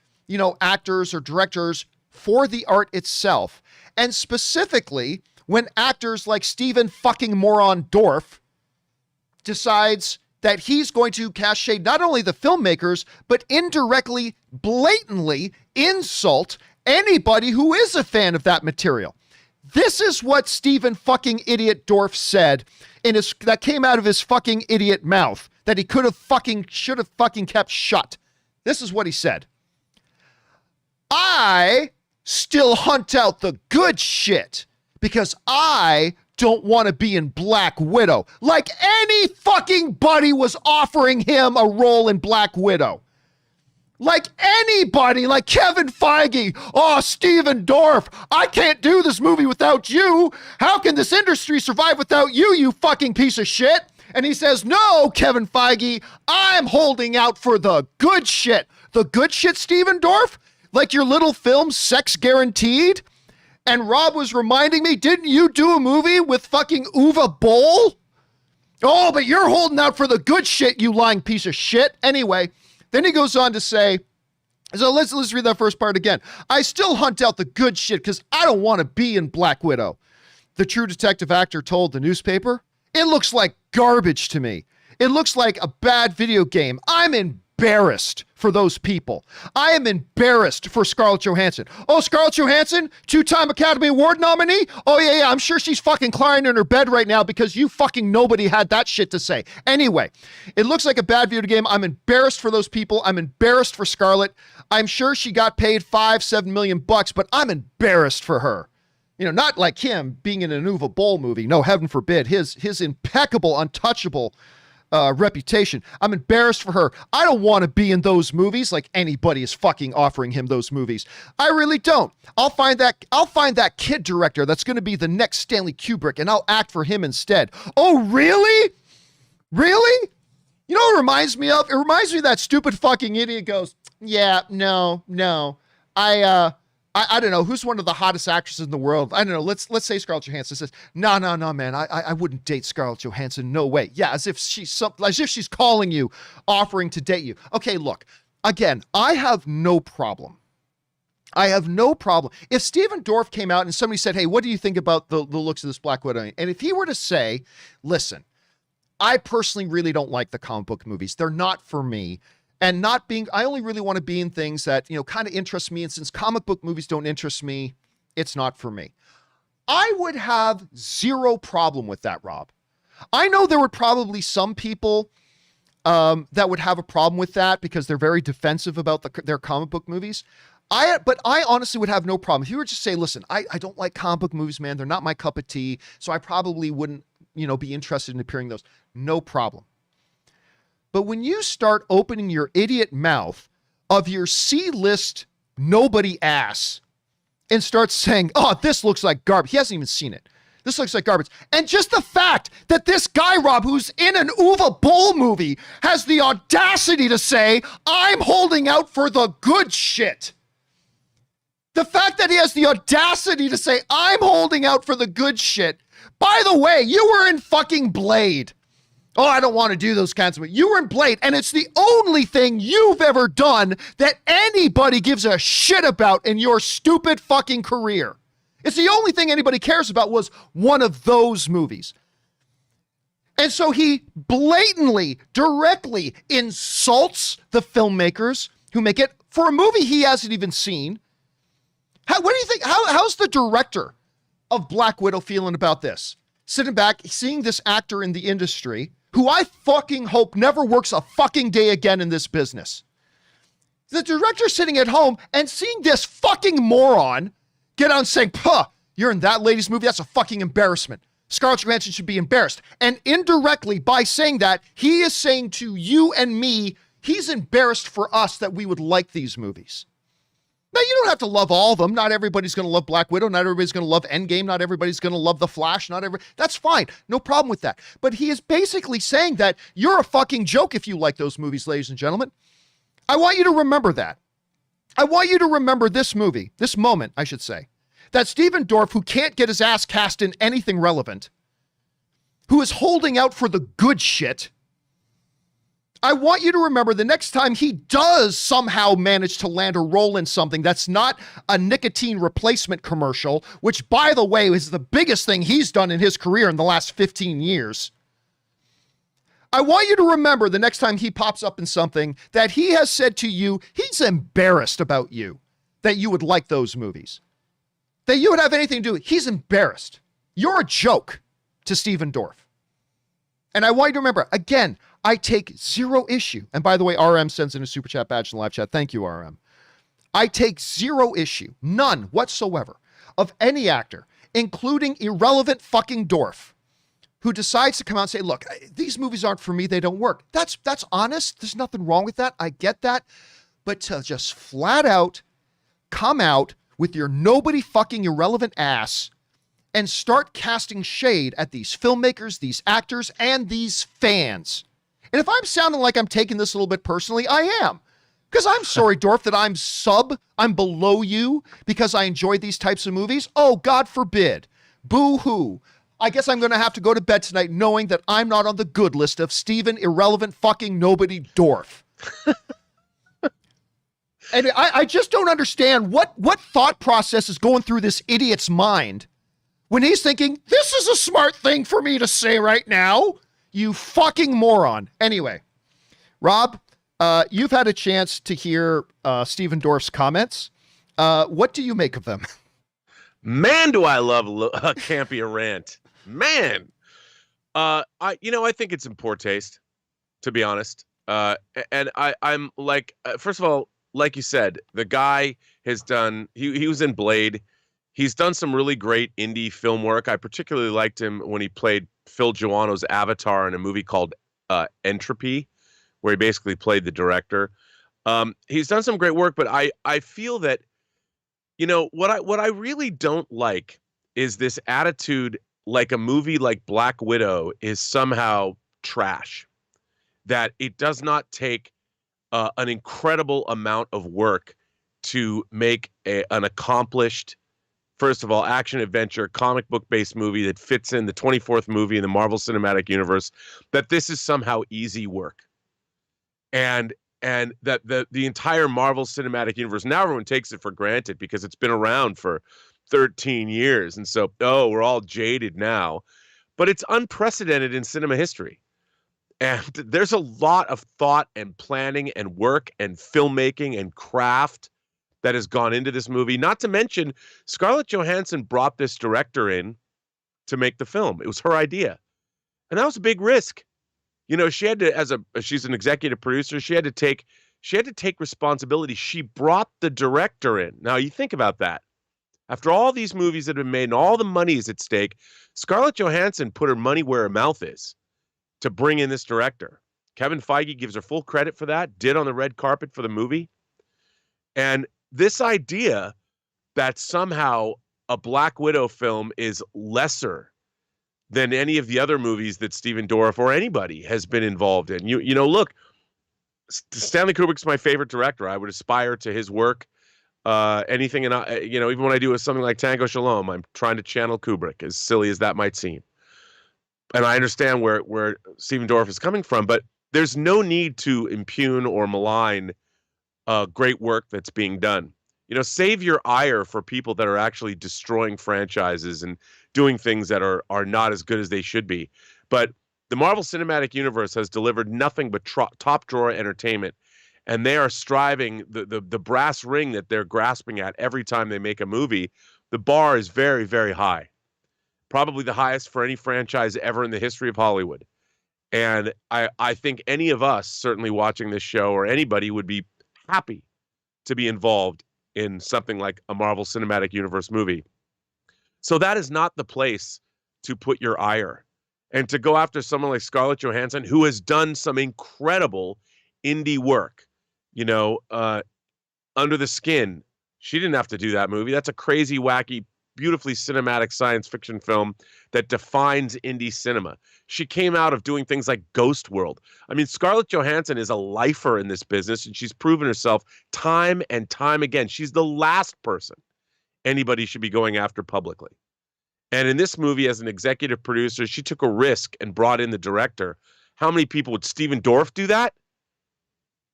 actors or directors for the art itself. And specifically when actors like Stephen fucking moron Dorff decides that he's going to cast shade not only the filmmakers, but indirectly, blatantly insult anybody who is a fan of that material. This is what Stephen fucking idiot Dorff said that came out of his fucking idiot mouth that he should have fucking kept shut. This is what he said. I still hunt out the good shit because I don't want to be in Black Widow. Like any fucking buddy was offering him a role in Black Widow. Like anybody, like Kevin Feige. Oh, Stephen Dorff, I can't do this movie without you. How can this industry survive without you, you fucking piece of shit? And he says, no, Kevin Feige, I'm holding out for the good shit. The good shit, Stephen Dorff? Like your little film, Sex Guaranteed? And Rob was reminding me, didn't you do a movie with fucking Uwe Boll? Oh, but you're holding out for the good shit, you lying piece of shit. Anyway, then he goes on to say, so let's read that first part again. I still hunt out the good shit because I don't want to be in Black Widow. The True Detective actor told the newspaper, it looks like garbage to me. It looks like a bad video game. I'm embarrassed for those people. I am embarrassed for Scarlett Johansson. Oh, Scarlett Johansson, 2-time Academy Award nominee? Oh, yeah, I'm sure she's fucking crying in her bed right now because you fucking nobody had that shit to say. Anyway, it looks like a bad video game. I'm embarrassed for those people. I'm embarrassed for Scarlett. I'm sure she got paid $5-7 million bucks, but I'm embarrassed for her. Not like him being in an Uwe Boll movie. No, heaven forbid. His impeccable, untouchable reputation. I'm embarrassed for her. I don't want to be in those movies like anybody is fucking offering him those movies. I really don't. I'll find that kid director that's going to be the next Stanley Kubrick and I'll act for him instead. Oh, really? Really? You know what it reminds me of? It reminds me of that stupid fucking idiot goes, yeah, no. I don't know who's one of the hottest actresses in the world. I don't know. Let's say Scarlett Johansson says, no, man. I wouldn't date Scarlett Johansson. No way. Yeah, as if she's calling you, offering to date you. Okay, look. Again, I have no problem. If Stephen Dorff came out and somebody said, hey, what do you think about the looks of this Black Widow? And if he were to say, listen, I personally really don't like the comic book movies. They're not for me. And I only really want to be in things that, kind of interest me. And since comic book movies don't interest me, it's not for me. I would have zero problem with that, Rob. I know there would probably some people that would have a problem with that because they're very defensive about their comic book movies. But I honestly would have no problem. If you were to say, listen, I don't like comic book movies, man. They're not my cup of tea. So I probably wouldn't, be interested in appearing in those. No problem. But when you start opening your idiot mouth of your C-list nobody ass and start saying, oh, this looks like garbage. He hasn't even seen it. This looks like garbage. And just the fact that this guy, Rob, who's in an Uwe Boll movie, has the audacity to say, I'm holding out for the good shit. The fact that he has the audacity to say, I'm holding out for the good shit. By the way, you were in fucking Blade. Oh, I don't want to do those kinds of things. You were in Blade, and it's the only thing you've ever done that anybody gives a shit about in your stupid fucking career. It's the only thing anybody cares about was one of those movies. And so he blatantly, directly insults the filmmakers who make it for a movie he hasn't even seen. What do you think? How's the director of Black Widow feeling about this? Sitting back, seeing this actor in the industry who I fucking hope never works a fucking day again in this business. The director sitting at home and seeing this fucking moron get on saying, puh, you're in that lady's movie? That's a fucking embarrassment. Scarlett Johansson should be embarrassed. And indirectly, by saying that, he is saying to you and me, he's embarrassed for us that we would like these movies. Now, you don't have to love all of them. Not everybody's going to love Black Widow. Not everybody's going to love Endgame. Not everybody's going to love The Flash. That's fine. No problem with that. But he is basically saying that you're a fucking joke if you like those movies, ladies and gentlemen. I want you to remember that. I want you to remember this moment, I should say, that Stephen Dorff, who can't get his ass cast in anything relevant, who is holding out for the good shit, I want you to remember the next time he does somehow manage to land a role in something that's not a nicotine replacement commercial, which, by the way, is the biggest thing he's done in his career in the last 15 years. I want you to remember the next time he pops up in something that he has said to you, he's embarrassed about you, that you would like those movies, that you would have anything to do with. He's embarrassed. You're a joke to Stephen Dorff. And I want you to remember, again, I take zero issue. And by the way, RM sends in a super chat badge in the live chat. Thank you, RM. I take zero issue, none whatsoever, of any actor, including irrelevant fucking Dorff, who decides to come out and say, look, these movies aren't for me. They don't work. That's honest. There's nothing wrong with that. I get that. But to just flat out come out with your nobody fucking irrelevant ass and start casting shade at these filmmakers, these actors, and these fans. And if I'm sounding like I'm taking this a little bit personally, I am. Because I'm sorry, Dorff, that I'm below you because I enjoy these types of movies. Oh, God forbid. Boo-hoo. I guess I'm going to have to go to bed tonight knowing that I'm not on the good list of Stephen irrelevant fucking nobody Dorff. And I just don't understand what thought process is going through this idiot's mind when he's thinking, this is a smart thing for me to say right now. You fucking moron. Anyway, Rob, you've had a chance to hear Stephen Dorff's comments. What do you make of them? Man, do I love Campea rant. Man. I think it's in poor taste, to be honest. And I'm like, first of all, like you said, the guy has done, he was in Blade. He's done some really great indie film work. I particularly liked him when he played Phil Joanno's Avatar in a movie called Entropy, where he basically played the director. He's done some great work, but I feel that, what I really don't like is this attitude, like a movie like Black Widow is somehow trash, that it does not take an incredible amount of work to make an accomplished, first of all, action adventure comic book based movie that fits in the 24th movie in the Marvel Cinematic Universe, that this is somehow easy work. And that the entire Marvel Cinematic Universe, now everyone takes it for granted because it's been around for 13 years. And so, we're all jaded now. But it's unprecedented in cinema history. And there's a lot of thought and planning and work and filmmaking and craft that has gone into this movie. Not to mention, Scarlett Johansson brought this director in to make the film. It was her idea. And that was a big risk. She had to, she's an executive producer, she had to take responsibility. She brought the director in. Now, you think about that. After all these movies that have been made and all the money is at stake, Scarlett Johansson put her money where her mouth is to bring in this director. Kevin Feige gives her full credit for that, did on the red carpet for the movie. And this idea that somehow a Black Widow film is lesser than any of the other movies that Stephen Dorff or anybody has been involved in. Look, Stanley Kubrick's my favorite director. I would aspire to his work. Anything, and even when I do something like Tango Shalom, I'm trying to channel Kubrick, as silly as that might seem. And I understand where Stephen Dorff is coming from, but there's no need to impugn or malign great work that's being done. Save your ire for people that are actually destroying franchises and doing things that are not as good as they should be. But the Marvel Cinematic Universe has delivered nothing but top drawer entertainment, and they are striving, the brass ring that they're grasping at every time they make a movie. The bar is very, very high. Probably the highest for any franchise ever in the history of Hollywood. And I think any of us certainly watching this show, or anybody, would be happy to be involved in something like a Marvel Cinematic Universe movie. So that is not the place to put your ire. And to go after someone like Scarlett Johansson, who has done some incredible indie work, Under the Skin. She didn't have to do that movie. That's a crazy, wacky, beautifully cinematic science fiction film that defines indie cinema. She came out of doing things like Ghost World. I mean, Scarlett Johansson is a lifer in this business, and she's proven herself time and time again. She's the last person anybody should be going after publicly. And in this movie, as an executive producer, she took a risk and brought in the director. How many people would Stephen Dorff do that?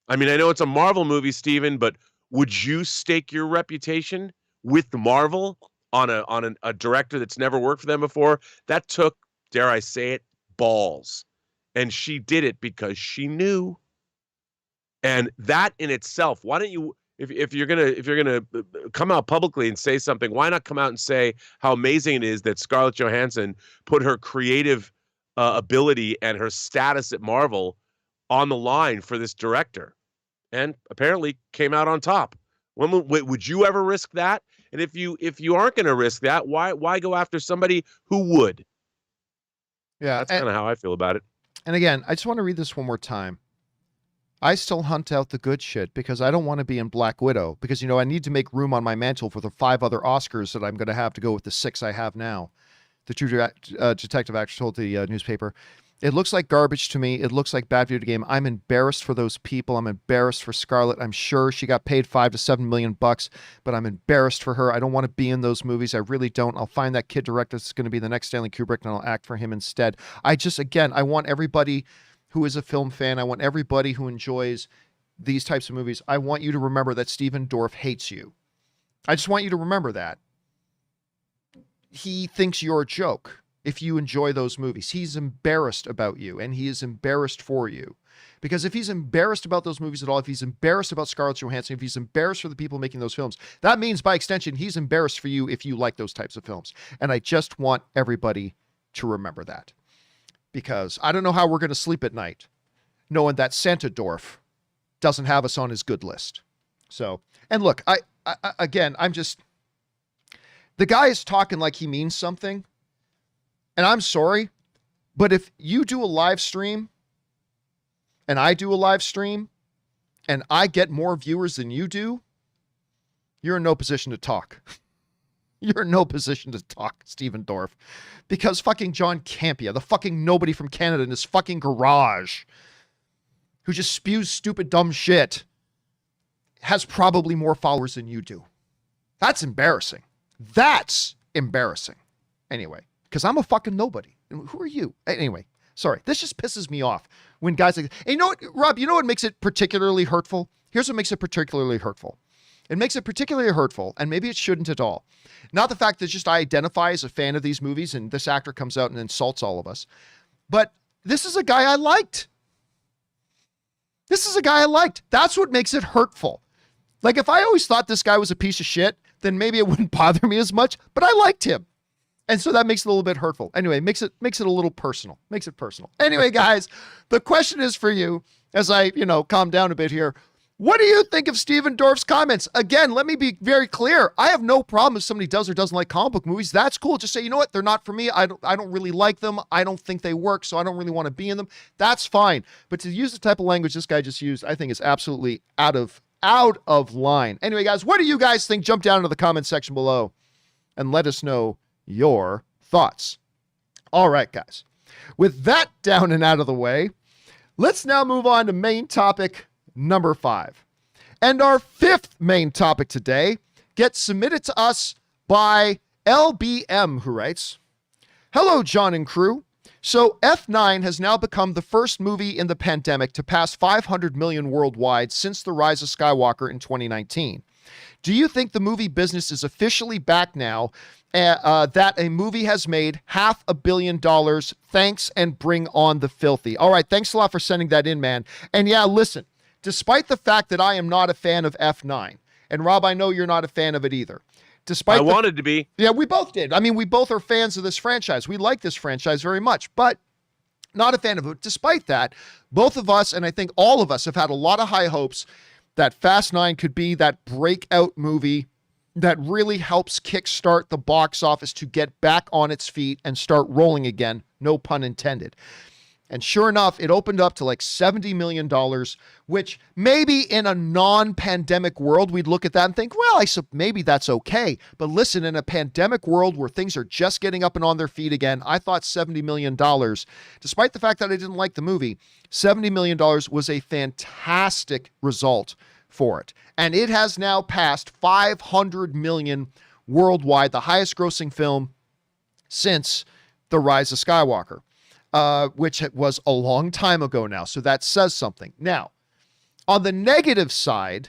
I mean, I know it's a Marvel movie, Stephen, but would you stake your reputation with Marvel on a director that's never worked for them before? That took, dare I say it, balls. And she did it because she knew. And that in itself, why don't you, if you're gonna come out publicly and say something, why not come out and say how amazing it is that Scarlett Johansson put her creative ability and her status at Marvel on the line for this director, and apparently came out on top. Would you ever risk that? And if you aren't going to risk that, why go after somebody who would? Yeah, that's kind of how I feel about it. And again, I just want to read this one more time. I still hunt out the good shit because I don't want to be in Black Widow, because, I need to make room on my mantle for the 5 other Oscars that I'm going to have to go with the 6 I have now. The True Detective actor told the newspaper, "It looks like garbage to me. It looks like bad video game. I'm embarrassed for those people. I'm embarrassed for Scarlett. I'm sure she got paid $5 to $7 million bucks, but I'm embarrassed for her. I don't want to be in those movies. I really don't. I'll find that kid director that's going to be the next Stanley Kubrick, and I'll act for him instead." I want everybody who is a film fan, I want everybody who enjoys these types of movies, I want you to remember that Stephen Dorff hates you. I just want you to remember that. He thinks you're a joke if you enjoy those movies. He's embarrassed about you, and he is embarrassed for you. Because if he's embarrassed about those movies at all, if he's embarrassed about Scarlett Johansson, if he's embarrassed for the people making those films, that means by extension, he's embarrassed for you if you like those types of films. And I just want everybody to remember that. Because I don't know how we're going to sleep at night knowing that Santa Dorff doesn't have us on his good list. So, and look, I'm just, the guy is talking like he means something. And I'm sorry, but if you do a live stream and I do a live stream and I get more viewers than you do, you're in no position to talk. You're in no position to talk, Stephen Dorff, because fucking John Campea, the fucking nobody from Canada in his fucking garage who just spews stupid, dumb shit, has probably more followers than you do. That's embarrassing. That's embarrassing. Anyway, because I'm a fucking nobody. Who are you? Anyway, sorry. This just pisses me off when guys like, hey, you know what, Rob, you know what makes it particularly hurtful? Here's what makes it particularly hurtful. It makes it particularly hurtful, and maybe it shouldn't at all. Not the fact that just I identify as a fan of these movies and this actor comes out and insults all of us, but this is a guy I liked. This is a guy I liked. That's what makes it hurtful. Like, if I always thought this guy was a piece of shit, then maybe it wouldn't bother me as much, but I liked him. And so that makes it a little bit hurtful. Anyway, makes it a little personal. Makes it personal. Anyway, guys, the question is for you as I, calm down a bit here. What do you think of Stephen Dorff's comments? Again, let me be very clear. I have no problem if somebody does or doesn't like comic book movies. That's cool. Just say, you know what? They're not for me. I don't really like them. I don't think they work, so I don't really want to be in them. That's fine. But to use the type of language this guy just used, I think is absolutely out of line. Anyway, guys, what do you guys think? Jump down into the comment section below and let us know your thoughts. All right, guys. With that down and out of the way, let's now move on to main topic number 5. And our 5th main topic today gets submitted to us by LBM, who writes, "Hello, John and crew. So F9 has now become the first movie in the pandemic to pass 500 million worldwide since The Rise of Skywalker in 2019. Do you think the movie business is officially back now that a movie has made $500 million? Thanks, and bring on the filthy." All right, thanks a lot for sending that in, man. And yeah, listen, despite the fact that I am not a fan of F9, and Rob, I know you're not a fan of it either. I wanted to be. Yeah, we both did. I mean, we both are fans of this franchise. We like this franchise very much, but not a fan of it. Despite that, both of us, and I think all of us, have had a lot of high hopes that Fast 9 could be that breakout movie that really helps kickstart the box office to get back on its feet and start rolling again. No pun intended. And sure enough, it opened up to like $70 million, which maybe in a non-pandemic world, we'd look at that and think, well, maybe that's okay. But listen, in a pandemic world where things are just getting up and on their feet again, I thought $70 million, despite the fact that I didn't like the movie, $70 million was a fantastic result for it. And it has now passed 500 million worldwide, the highest grossing film since The Rise of Skywalker. Which was a long time ago now. So that says something. Now, on the negative side,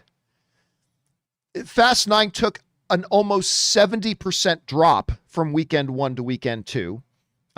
Fast 9 took an almost 70% drop from weekend 1 to weekend 2.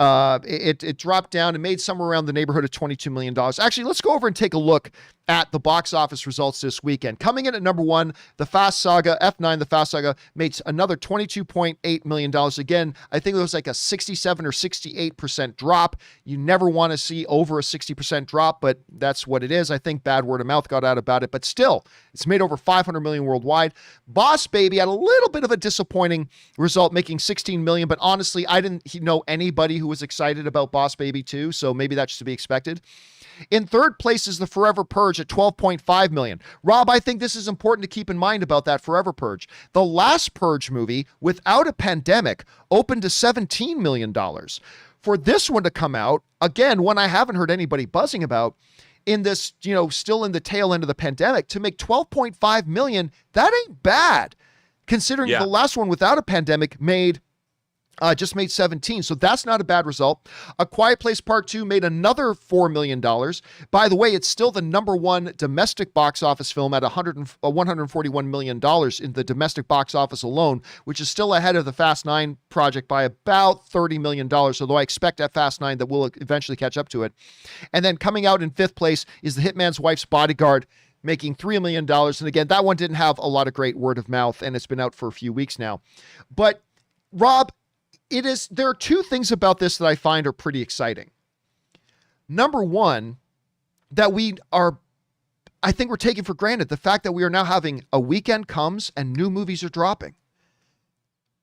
It dropped down and made somewhere around the neighborhood of $22 million. Actually, let's go over and take a look at the box office results this weekend. Coming in at number 1, the Fast Saga, F9, the Fast Saga, made another $22.8 million. Again, I think it was like a 67 or 68% drop. You never want to see over a 60% drop, but that's what it is. I think bad word of mouth got out about it, but still, it's made over 500 million worldwide. Boss Baby had a little bit of a disappointing result, making 16 million, but honestly, I didn't know anybody who was excited about Boss Baby 2, so maybe that's to be expected. In third place is the Forever Purge at 12.5 million. Rob, I think this is important to keep in mind about that Forever Purge. The last Purge movie, without a pandemic, opened to $17 million. For this one to come out, again, one I haven't heard anybody buzzing about, in this, still in the tail end of the pandemic, to make 12.5 million, that ain't bad. Considering the last one without a pandemic just made 17. So that's not a bad result. A Quiet Place Part 2 made another $4 million. By the way, it's still the number 1 domestic box office film at $141 million in the domestic box office alone, which is still ahead of the Fast 9 project by about $30 million, although I expect at Fast 9 that we'll eventually catch up to it. And then coming out in 5th place is The Hitman's Wife's Bodyguard, making $3 million. And again, that one didn't have a lot of great word of mouth, and it's been out for a few weeks now. But Rob, there are two things about this that I find are pretty exciting. Number one, that I think we're taking for granted the fact that we are now having a weekend comes and new movies are dropping.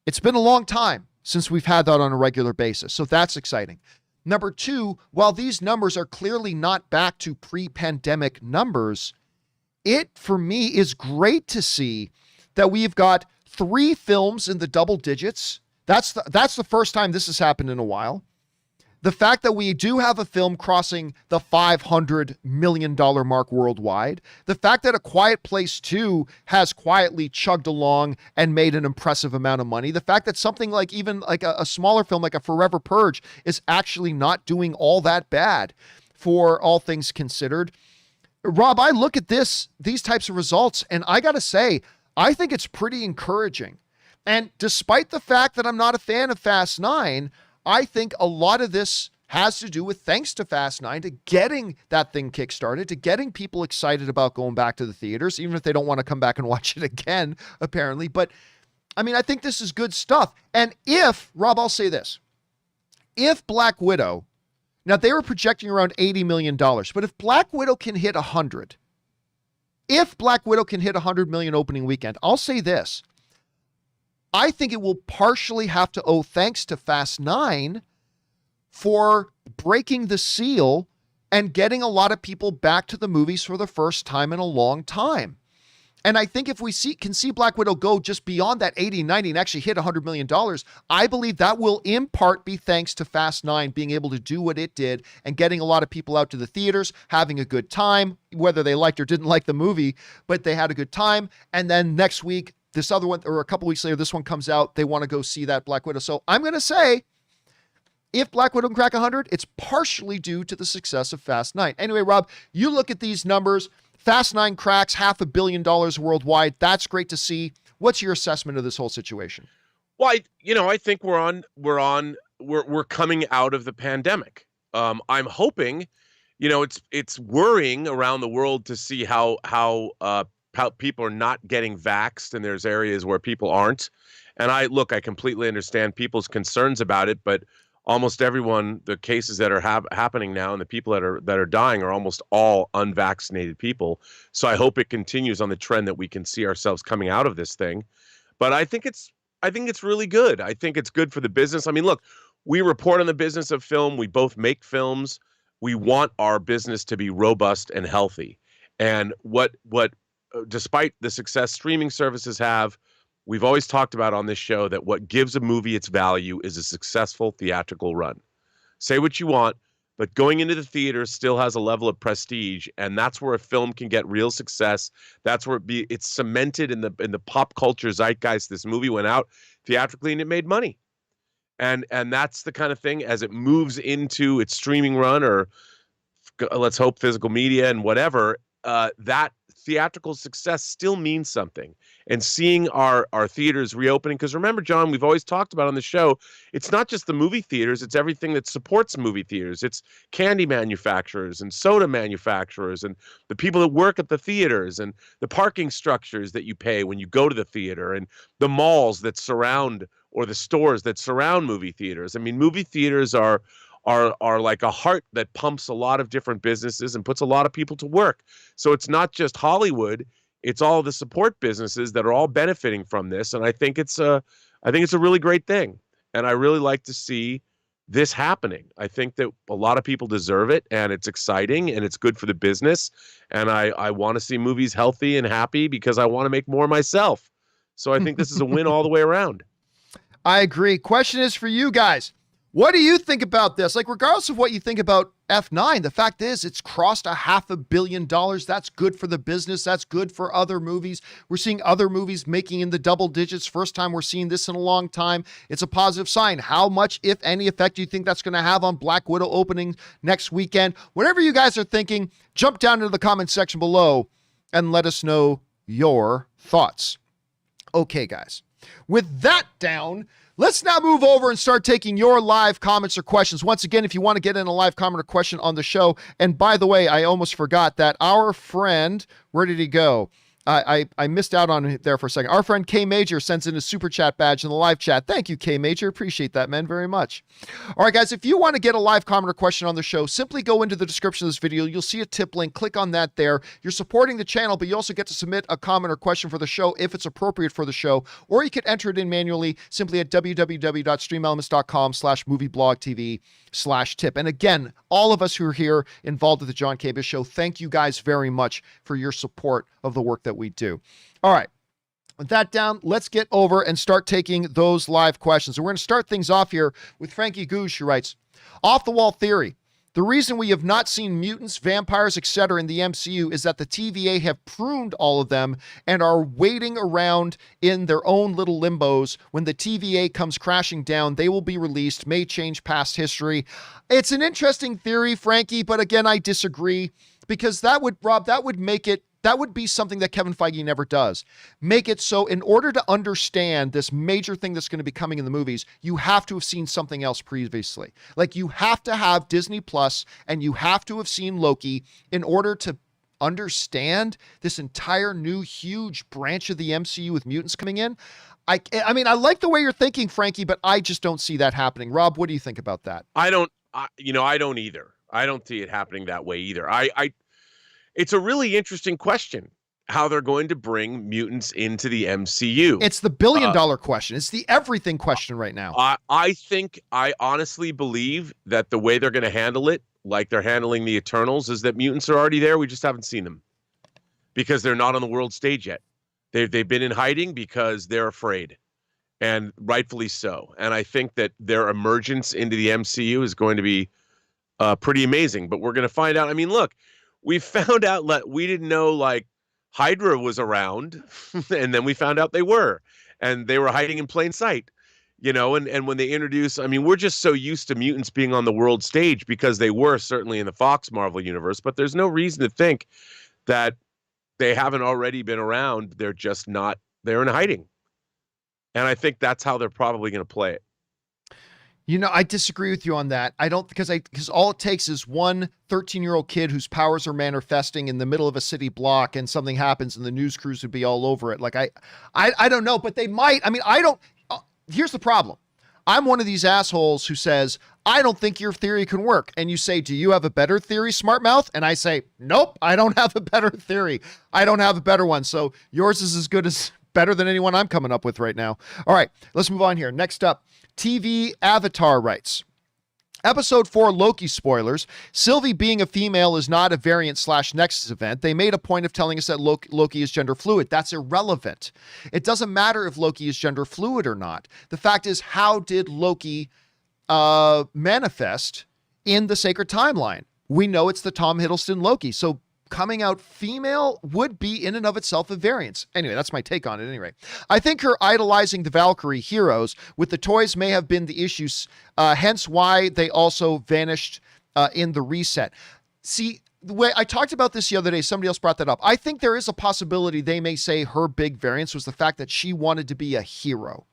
It's been a long time since we've had that on a regular basis. So that's exciting. Number two, while these numbers are clearly not back to pre-pandemic numbers, it, for me, is great to see that we've got 3 films in the double digits. That's the first time this has happened in a while. The fact that we do have a film crossing the $500 million mark worldwide. The fact that A Quiet Place 2 has quietly chugged along and made an impressive amount of money. The fact that something like even like a smaller film like A Forever Purge is actually not doing all that bad for all things considered. Rob, I look at these types of results, and I got to say, I think it's pretty encouraging. And despite the fact that I'm not a fan of Fast 9, I think a lot of this has to do with, thanks to Fast 9, to getting that thing kickstarted, to getting people excited about going back to the theaters, even if they don't want to come back and watch it again, apparently. But, I mean, I think this is good stuff. And Rob, I'll say this. If Black Widow, now they were projecting around $80 million, but if Black Widow can hit 100, if Black Widow can hit 100 million opening weekend, I'll say this. I think it will partially have to owe thanks to Fast 9 for breaking the seal and getting a lot of people back to the movies for the first time in a long time. And I think if we can see Black Widow go just beyond that 80, 90 and actually hit $100 million, I believe that will in part be thanks to Fast 9 being able to do what it did and getting a lot of people out to the theaters, having a good time, whether they liked or didn't like the movie, but they had a good time. And then next week, this other one, or a couple weeks later, this one comes out, they want to go see that Black Widow. So I'm going to say, if Black Widow can crack 100, it's partially due to the success of Fast 9. Anyway, Rob, you look at these numbers. Fast 9 cracks $500 million worldwide. That's great to see. What's your assessment of this whole situation? Well, I think we're coming out of the pandemic. I'm hoping, it's worrying around the world to see how people are not getting vaxxed, and there's areas where people aren't. And I completely understand people's concerns about it, but almost everyone, the cases that are happening now and the people that are dying are almost all unvaccinated people. So I hope it continues on the trend that we can see ourselves coming out of this thing. But I think it's really good. I think it's good for the business. I mean, look, we report on the business of film. We both make films. We want our business to be robust and healthy. And what despite the success streaming services have, we've always talked about on this show that what gives a movie its value is a successful theatrical run. Say what you want, but going into the theater still has a level of prestige, and that's where a film can get real success. That's where it's cemented in the pop culture zeitgeist. This movie went out theatrically and it made money. And that's the kind of thing, as it moves into its streaming run, or let's hope physical media and whatever, that theatrical success still means something. And seeing our theaters reopening, because remember, John, we've always talked about on the show, it's not just the movie theaters, it's everything that supports movie theaters. It's candy manufacturers and soda manufacturers and the people that work at the theaters and the parking structures that you pay when you go to the theater and the malls that surround, or the stores that surround movie theaters. I mean, movie theaters are like a heart that pumps a lot of different businesses and puts a lot of people to work. So it's not just Hollywood, it's all the support businesses that are all benefiting from this. And I think it's a really great thing. And I really like to see this happening. I think that a lot of people deserve it, and it's exciting and it's good for the business. And I want to see movies healthy and happy because I want to make more myself. So I think this is a win all the way around. I agree. Question is for you guys. What do you think about this? Like, regardless of what you think about F9, the fact is it's crossed $500 million. That's good for the business. That's good for other movies. We're seeing other movies making in the double digits. First time we're seeing this in a long time. It's a positive sign. How much, if any, effect do you think that's going to have on Black Widow opening next weekend? Whatever you guys are thinking, jump down into the comment section below and let us know your thoughts. Okay, guys. With that down, let's now move over and start taking your live comments or questions. Once again, if you want to get in a live comment or question on the show, and by the way, I almost forgot that our friend, where did he go? I missed out on it there for a second. Our friend K Major sends in a super chat badge in the live chat. Thank you, K Major. Appreciate that, man, very much. All right, guys, if you want to get a live comment or question on the show, simply go into the description of this video. You'll see a tip link. Click on that there. You're supporting the channel, but you also get to submit a comment or question for the show if it's appropriate for the show, or you can enter it in manually simply at www.streamelements.com/movieblogtv/tip. And again, all of us who are here involved with the John Campea Show, thank you guys very much for your support of the work that we do. All right. With that down, let's get over and start taking those live questions. And we're going to start things off here with Frankie Gouge, who writes, off the wall theory. The reason we have not seen mutants, vampires, etc. in the MCU is that the TVA have pruned all of them and are waiting around in their own little limbos. When the TVA comes crashing down, they will be released, may change past history. It's an interesting theory, Frankie, but again, I disagree, because that would make it, that would be something that Kevin Feige never does. Make it so in order to understand this major thing that's going to be coming in the movies, you have to have seen something else previously. Like, you have to have Disney Plus and you have to have seen Loki in order to understand this entire new huge branch of the MCU with mutants coming in. I mean, I like the way you're thinking, Frankie, but I just don't see that happening. Rob, what do you think about that? I don't either. I don't see it happening that way either. It's a really interesting question, how they're going to bring mutants into the MCU. It's the billion-dollar question. It's the everything question right now. I honestly believe that the way they're going to handle it, like they're handling the Eternals, is that mutants are already there. We just haven't seen them because they're not on the world stage yet. They've been in hiding because they're afraid, and rightfully so. And I think that their emergence into the MCU is going to be pretty amazing. But we're going to find out. I mean, look. We found out that we didn't know, like, Hydra was around, and then we found out they were hiding in plain sight, you know, and when they introduce, I mean, we're just so used to mutants being on the world stage because they were certainly in the Fox Marvel universe, but there's no reason to think that they haven't already been around. They're just not, they're in hiding. And I think that's how they're probably going to play it. You know, I disagree with you on that. I don't, because all it takes is one 13-year-old kid whose powers are manifesting in the middle of a city block, and something happens and the news crews would be all over it. Like, I don't know, but they might. I mean, I don't, here's the problem. I'm one of these assholes who says, I don't think your theory can work. And you say, do you have a better theory, smart mouth? And I say, nope, I don't have a better theory. I don't have a better one. So yours is as good as, better than anyone I'm coming up with right now. All right, let's move on here. Next up, TV Avatar writes, Episode 4 Loki spoilers. Sylvie being a female is not a variant/Nexus event. They made a point of telling us that Loki is gender fluid. That's irrelevant. It doesn't matter if Loki is gender fluid or not. The fact is, how did Loki manifest in the sacred timeline? We know it's the Tom Hiddleston Loki. So coming out female would be in and of itself a variance. Anyway, that's my take on it anyway. I think her idolizing the Valkyrie heroes with the toys may have been the issues, hence why they also vanished in the reset. See, the way I talked about this the other day, somebody else brought that up. I think there is a possibility they may say her big variance was the fact that she wanted to be a hero.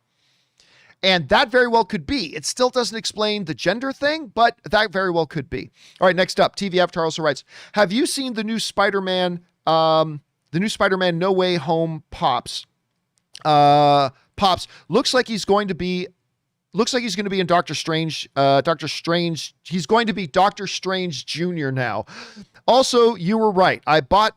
And that very well could be. It still doesn't explain the gender thing, but that very well could be. All right, next up, TV Avatar also writes, have you seen the new Spider-Man, No Way Home Pops? Pops looks like he's going to be in Doctor Strange. He's going to be Doctor Strange Jr. now. Also, you were right. I bought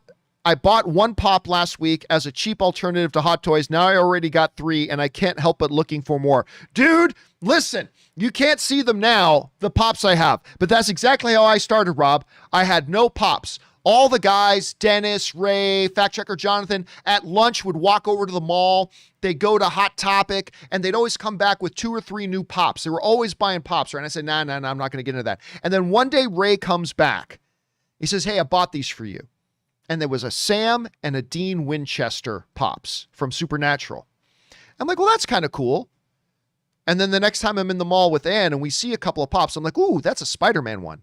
one pop last week as a cheap alternative to Hot Toys. Now I already got 3 and I can't help but looking for more. Dude, listen, you can't see them now, the pops I have, but that's exactly how I started, Rob. I had no pops. All the guys, Dennis, Ray, fact checker Jonathan, at lunch would walk over to the mall. They'd go to Hot Topic and they'd always come back with 2 or 3 new pops. They were always buying pops, right? And I said, nah, I'm not going to get into that. And then one day Ray comes back. He says, hey, I bought these for you. And there was a Sam and a Dean Winchester pops from Supernatural. I'm like, well, that's kind of cool. And then the next time I'm in the mall with Ann and we see a couple of pops, I'm like, ooh, that's a Spider-Man one.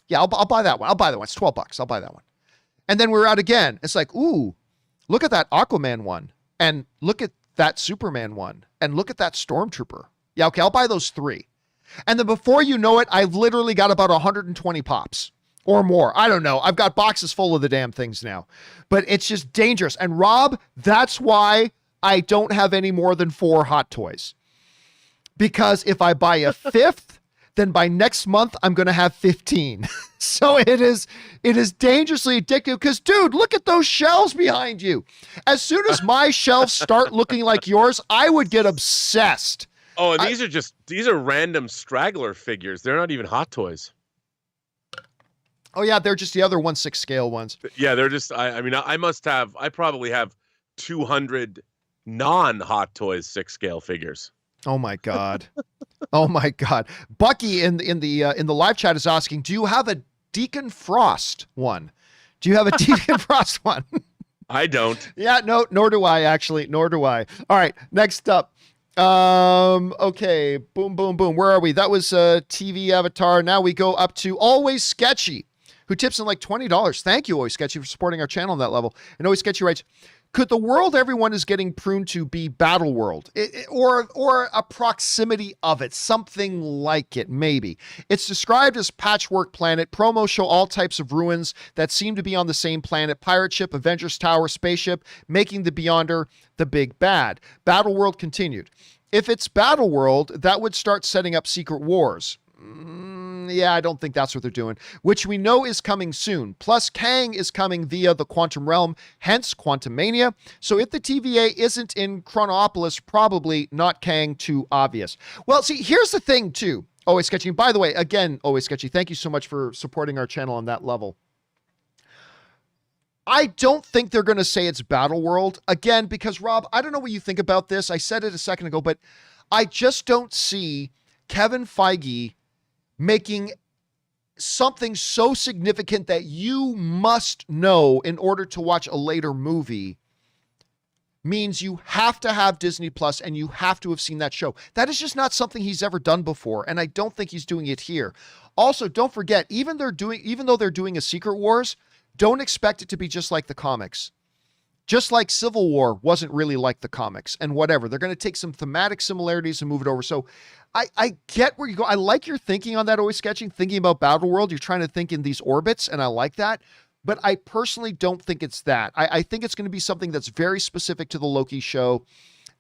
Yeah, I'll buy that one. I'll buy that one. It's $12. I'll buy that one. And then we're out again. It's like, ooh, look at that Aquaman one. And look at that Superman one. And look at that Stormtrooper. Yeah, okay, I'll buy those 3. And then before you know it, I've literally got about 120 pops. or more. I don't know. I've got boxes full of the damn things now, but it's just dangerous. And Rob, that's why I don't have any more than 4 Hot Toys, because if I buy a 5th, then by next month, I'm going to have 15. So it is dangerously addictive because, dude, look at those shelves behind you. As soon as my shelves start looking like yours, I would get obsessed. Oh, and these are random straggler figures. They're not even Hot Toys. Oh yeah, they're just the other 1/6 scale ones. Yeah, they're just, I mean, I probably have 200 non-Hot Toys 6 scale figures. Oh my God. Oh my God. Bucky in the live chat is asking, do you have a Deacon Frost one? Do you have a Deacon Frost one? I don't. Yeah, no, nor do I actually, nor do I. All right, next up. Okay, boom, boom, boom. Where are we? That was TV Avatar. Now we go up to Always Sketchy, who tips in like $20. Thank you, Always Sketchy, for supporting our channel on that level. And Always Sketchy writes, could the world everyone is getting pruned to be Battle World, or a proximity of it, something like it, maybe? It's described as Patchwork Planet. Promos show all types of ruins that seem to be on the same planet. Pirate ship, Avengers Tower, spaceship, making the Beyonder the big bad. Battle World continued. If it's Battle World, that would start setting up secret wars. Yeah, I don't think that's what they're doing, which we know is coming soon. Plus, Kang is coming via the Quantum Realm, hence Quantum Mania. So if the TVA isn't in Chronopolis, probably not Kang, too obvious. Well, see, here's the thing, too. Always Sketchy. By the way, again, Always Sketchy, thank you so much for supporting our channel on that level. I don't think they're going to say it's Battle World, again, because, Rob, I don't know what you think about this. I said it a second ago, but I just don't see Kevin Feige making something so significant that you must know in order to watch a later movie means you have to have Disney Plus and you have to have seen that show. That is just not something he's ever done before, and I don't think he's doing it here. Also, don't forget, even though they're doing a Secret Wars, don't expect it to be just like the comics. Just like Civil War wasn't really like the comics and whatever. They're going to take some thematic similarities and move it over. So I get where you go. I like your thinking on that, Always Sketching, thinking about Battle World. You're trying to think in these orbits, and I like that. But I personally don't think it's that. I think it's going to be something that's very specific to the Loki show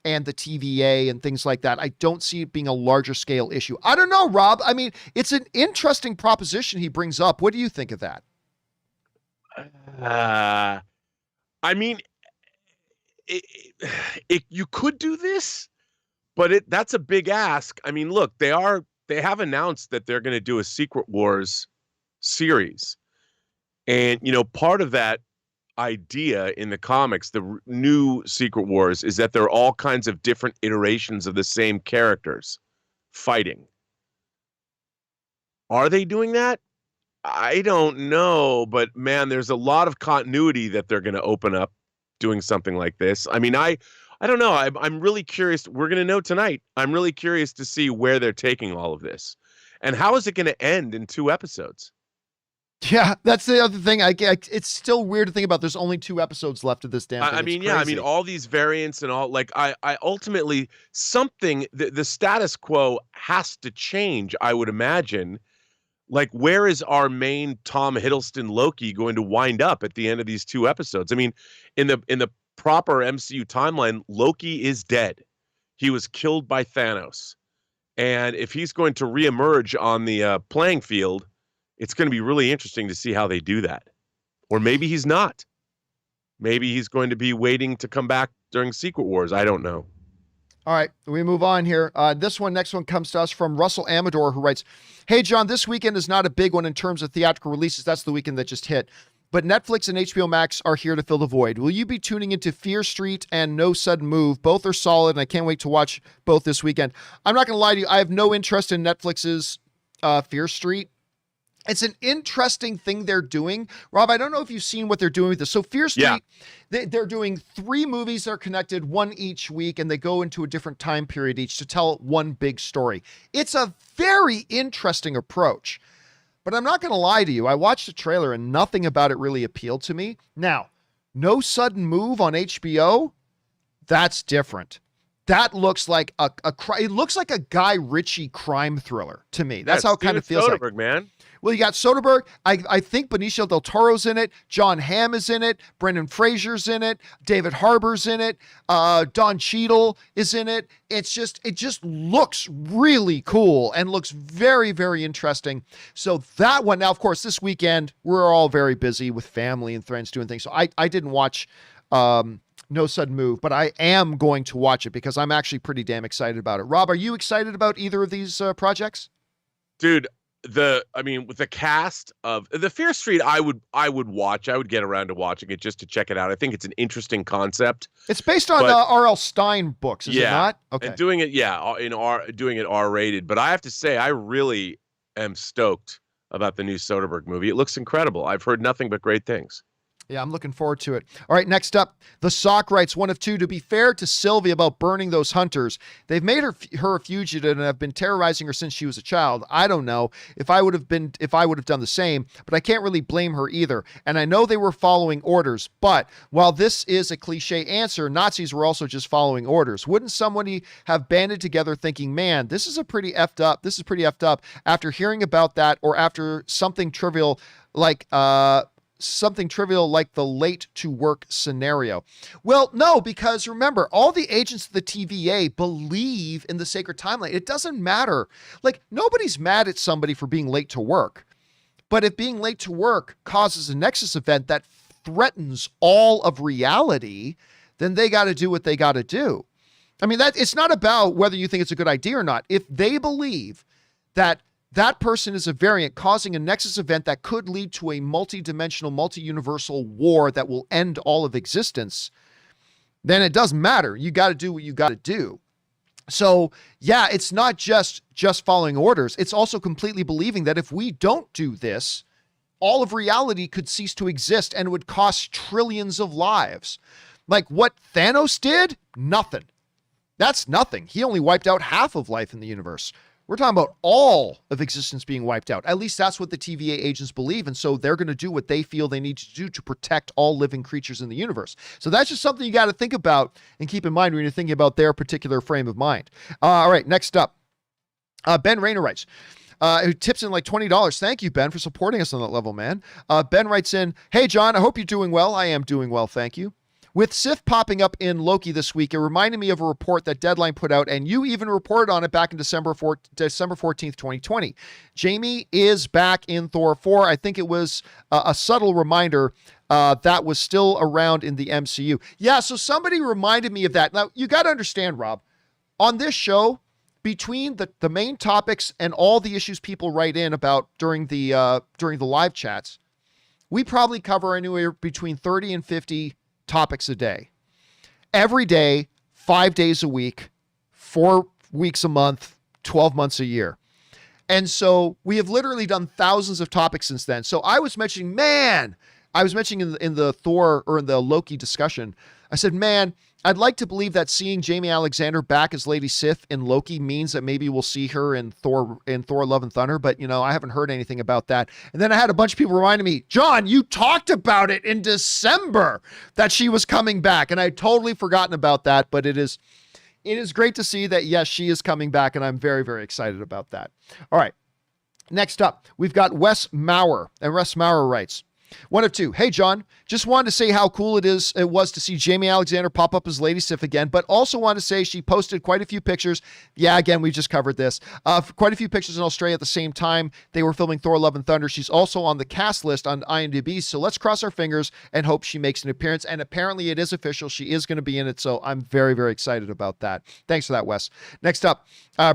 and the TVA and things like that. I don't see it being a larger scale issue. I don't know, Rob. I mean, it's an interesting proposition he brings up. What do you think of that? I mean, you could do this, but that's a big ask. I mean, look, they have announced that they're going to do a Secret Wars series. And, you know, part of that idea in the comics, the new Secret Wars, is that there are all kinds of different iterations of the same characters fighting. Are they doing that? I don't know, but man, there's a lot of continuity that they're going to open up doing something like this. I mean, I don't know. I'm really curious. We're going to know tonight. I'm really curious to see where they're taking all of this. And how is it going to end in 2 episodes? Yeah, that's the other thing. It's still weird to think about. There's only 2 episodes left of this damn thing. I mean, yeah, I mean, all these variants and all, like, I ultimately, something, the status quo has to change, I would imagine. Like, where is our main Tom Hiddleston Loki going to wind up at the end of these 2 episodes? I mean, in the proper MCU timeline, Loki is dead. He was killed by Thanos. And if he's going to reemerge on the playing field, it's going to be really interesting to see how they do that. Or maybe he's not. Maybe he's going to be waiting to come back during Secret Wars. I don't know. All right, we move on here. Next one comes to us from Russell Amador, who writes, hey, John, this weekend is not a big one in terms of theatrical releases. That's the weekend that just hit. But Netflix and HBO Max are here to fill the void. Will you be tuning into Fear Street and No Sudden Move? Both are solid, and I can't wait to watch both this weekend. I'm not going to lie to you. I have no interest in Netflix's Fear Street. It's an interesting thing they're doing. Rob, I don't know if you've seen what they're doing with this. So Fear Street, they're doing 3 movies that are connected, 1 each week, and they go into a different time period each to tell one big story. It's a very interesting approach. But I'm not going to lie to you. I watched the trailer and nothing about it really appealed to me. Now, No Sudden Move on HBO, that's different. that looks like it looks like a Guy Ritchie crime thriller to me. That's how it kind of feels Soderbergh, like. man. Well, you got Soderbergh. I think Benicio del Toro's in it. John Hamm is in it. Brendan Fraser's in it. David Harbour's in it. Don Cheadle is in it. It just looks really cool and looks very, very interesting. So that one, now, of course, this weekend, we're all very busy with family and friends doing things. So I didn't watch No Sudden Move, but I am going to watch it because I'm actually pretty damn excited about it. Rob, are you excited about either of these projects? Dude, with the cast of the Fear Street, I would watch. I would get around to watching it just to check it out. I think it's an interesting concept. It's based on R.L. Stine books, is it not? Okay. And doing it, doing it R-rated. But I have to say, I really am stoked about the new Soderbergh movie. It looks incredible. I've heard nothing but great things. Yeah, I'm looking forward to it. All right, next up, The Sock writes, one of two, to be fair to Sylvia about burning those hunters, they've made her a fugitive and have been terrorizing her since she was a child. I don't know if I would have done the same, but I can't really blame her either. And I know they were following orders, but while this is a cliche answer, Nazis were also just following orders. Wouldn't somebody have banded together thinking, man, this is pretty effed up after hearing about that, or after something trivial like the late to work scenario? Well, no, because remember, all the agents of the TVA believe in the sacred timeline. It doesn't matter. Like, nobody's mad at somebody for being late to work. But if being late to work causes a nexus event that threatens all of reality, then they got to do what they got to do. I mean, it's not about whether you think it's a good idea or not. If they believe that person is a variant causing a nexus event that could lead to a multi-dimensional, multi-universal war that will end all of existence, then it doesn't matter. You got to do what you got to do. So yeah, it's not just following orders. It's also completely believing that if we don't do this, all of reality could cease to exist and it would cost trillions of lives. Like what Thanos did? Nothing. That's nothing. He only wiped out half of life in the universe. We're talking about all of existence being wiped out. At least that's what the TVA agents believe. And so they're going to do what they feel they need to do to protect all living creatures in the universe. So that's just something you got to think about and keep in mind when you're thinking about their particular frame of mind. All right, next up, Ben Rayner writes, who tips in like $20. Thank you, Ben, for supporting us on that level, man. Ben writes in, hey, John, I hope you're doing well. I am doing well, thank you. With Sif popping up in Loki this week, it reminded me of a report that Deadline put out, and you even reported on it back in December 14th, 2020. Jamie is back in Thor 4. I think it was a subtle reminder that was still around in the MCU. Yeah, so somebody reminded me of that. Now, you got to understand, Rob, on this show, between the main topics and all the issues people write in about during the live chats, we probably cover anywhere between 30 and 50 topics a day, every day, 5 days a week, 4 weeks a month, 12 months a year. And so we have literally done thousands of topics since then. So I was mentioning in the Thor or in the Loki discussion, I said, man, I'd like to believe that seeing Jamie Alexander back as Lady Sif in Loki means that maybe we'll see her in Thor Love and Thunder, but I haven't heard anything about that. And then I had a bunch of people reminding me, John, you talked about it in December that she was coming back, and I'd totally forgotten about that, but it is great to see that, yes, she is coming back, and I'm very, very excited about that. All right. Next up, we've got Wes Maurer, and Wes Maurer writes, one of two. Hey, John, just wanted to say how cool it was to see Jamie Alexander pop up as Lady Sif again, but also wanted to say she posted quite a few pictures. Yeah, again, we just covered this. Quite a few pictures in Australia at the same time they were filming Thor Love and Thunder. She's also on the cast list on IMDb, so let's cross our fingers and hope she makes an appearance. And apparently it is official. She is going to be in it, so I'm very, very excited about that. Thanks for that, Wes. Next up,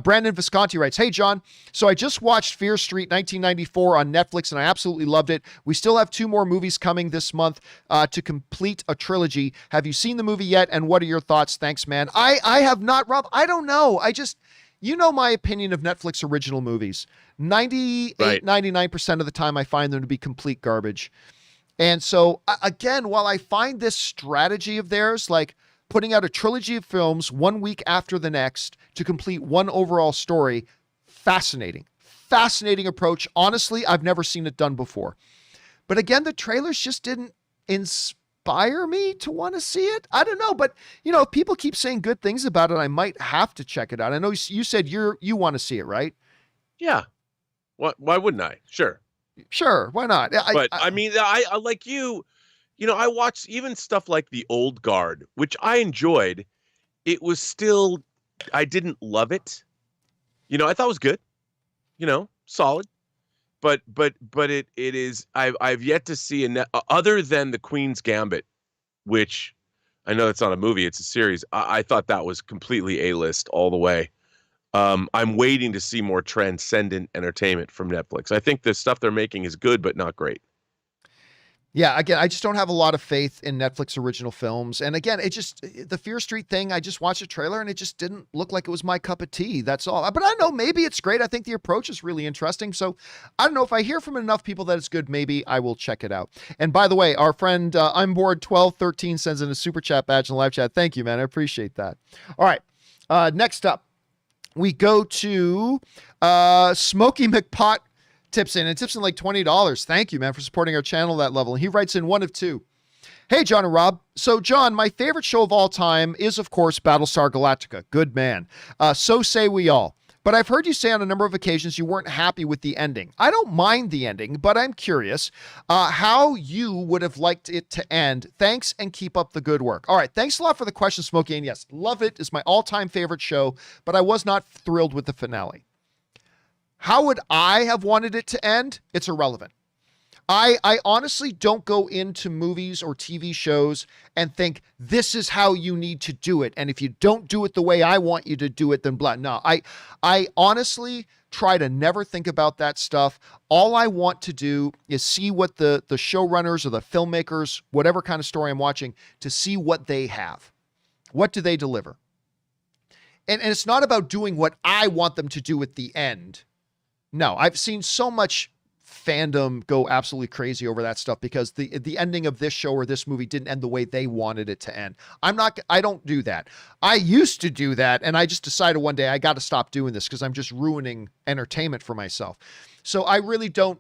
Brandon Visconti writes, hey, John, so I just watched Fear Street 1994 on Netflix, and I absolutely loved it. We still have 2 more movies coming this month to complete a trilogy. Have you seen the movie yet? And what are your thoughts? Thanks, man. I have not, Rob. I don't know. My opinion of Netflix original movies. 99% of the time I find them to be complete garbage. And so again, while I find this strategy of theirs, like putting out a trilogy of films 1 week after the next to complete one overall story, fascinating approach. Honestly, I've never seen it done before. But again, the trailers just didn't inspire me to want to see it. I don't know, but if people keep saying good things about it, I might have to check it out. I know you said you want to see it, right? Yeah. Why wouldn't I? Sure. Sure. Why not? But I mean, I like I watched even stuff like The Old Guard, which I enjoyed. It was still, I didn't love it. I thought it was good, solid. But it is, I've yet to see other than The Queen's Gambit, which I know it's not a movie, it's a series. I thought that was completely A-list all the way. I'm waiting to see more transcendent entertainment from Netflix. I think the stuff they're making is good, but not great. Yeah, again, I just don't have a lot of faith in Netflix original films. And again, the Fear Street thing, I just watched a trailer and it just didn't look like it was my cup of tea. That's all. But I know maybe it's great. I think the approach is really interesting. So I don't know, if I hear from enough people that it's good, maybe I will check it out. And by the way, our friend I'm Bored 1213 sends in a super chat badge in the live chat. Thank you, man. I appreciate that. All right. Next up, we go to Smokey McPot tips in like $20. Thank you, man, for supporting our channel at that level. And he writes in one of two. Hey, John and Rob. So, John, my favorite show of all time is, of course, Battlestar Galactica. Good man. So say we all. But I've heard you say on a number of occasions you weren't happy with the ending. I don't mind the ending, but I'm curious how you would have liked it to end. Thanks, and keep up the good work. All right, thanks a lot for the question, Smokey. And yes, love it. It's my all-time favorite show, but I was not thrilled with the finale. How would I have wanted it to end? It's irrelevant. I honestly don't go into movies or TV shows and think this is how you need to do it. And if you don't do it the way I want you to do it, then blah. No, I honestly try to never think about that stuff. All I want to do is see what the showrunners or the filmmakers, whatever kind of story I'm watching, to see what they have. What do they deliver? And it's not about doing what I want them to do at the end. No, I've seen so much fandom go absolutely crazy over that stuff because the ending of this show or this movie didn't end the way they wanted it to end. I don't do that. I used to do that, and I just decided one day I got to stop doing this because I'm just ruining entertainment for myself. So I really don't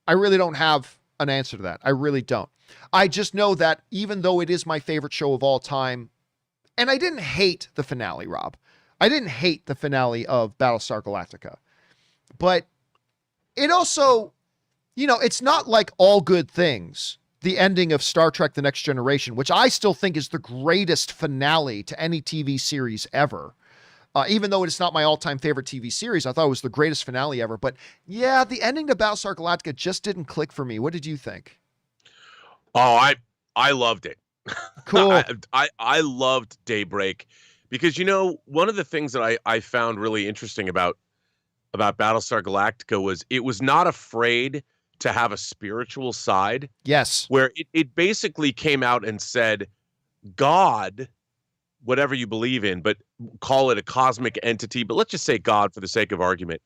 have an answer to that. I really don't. I just know that even though it is my favorite show of all time, and I didn't hate the finale, Rob. I didn't hate the finale of Battlestar Galactica. But it also, it's not like All Good Things, the ending of Star Trek The Next Generation, which I still think is the greatest finale to any TV series ever. Even though it's not my all-time favorite TV series, I thought it was the greatest finale ever. But yeah, the ending to Battlestar Galactica just didn't click for me. What did you think? Oh, I loved it. Cool. I loved Daybreak because, one of the things that I found really interesting about Battlestar Galactica was it was not afraid to have a spiritual side. Yes. Where it basically came out and said, God, whatever you believe in, but call it a cosmic entity, but let's just say God for the sake of argument.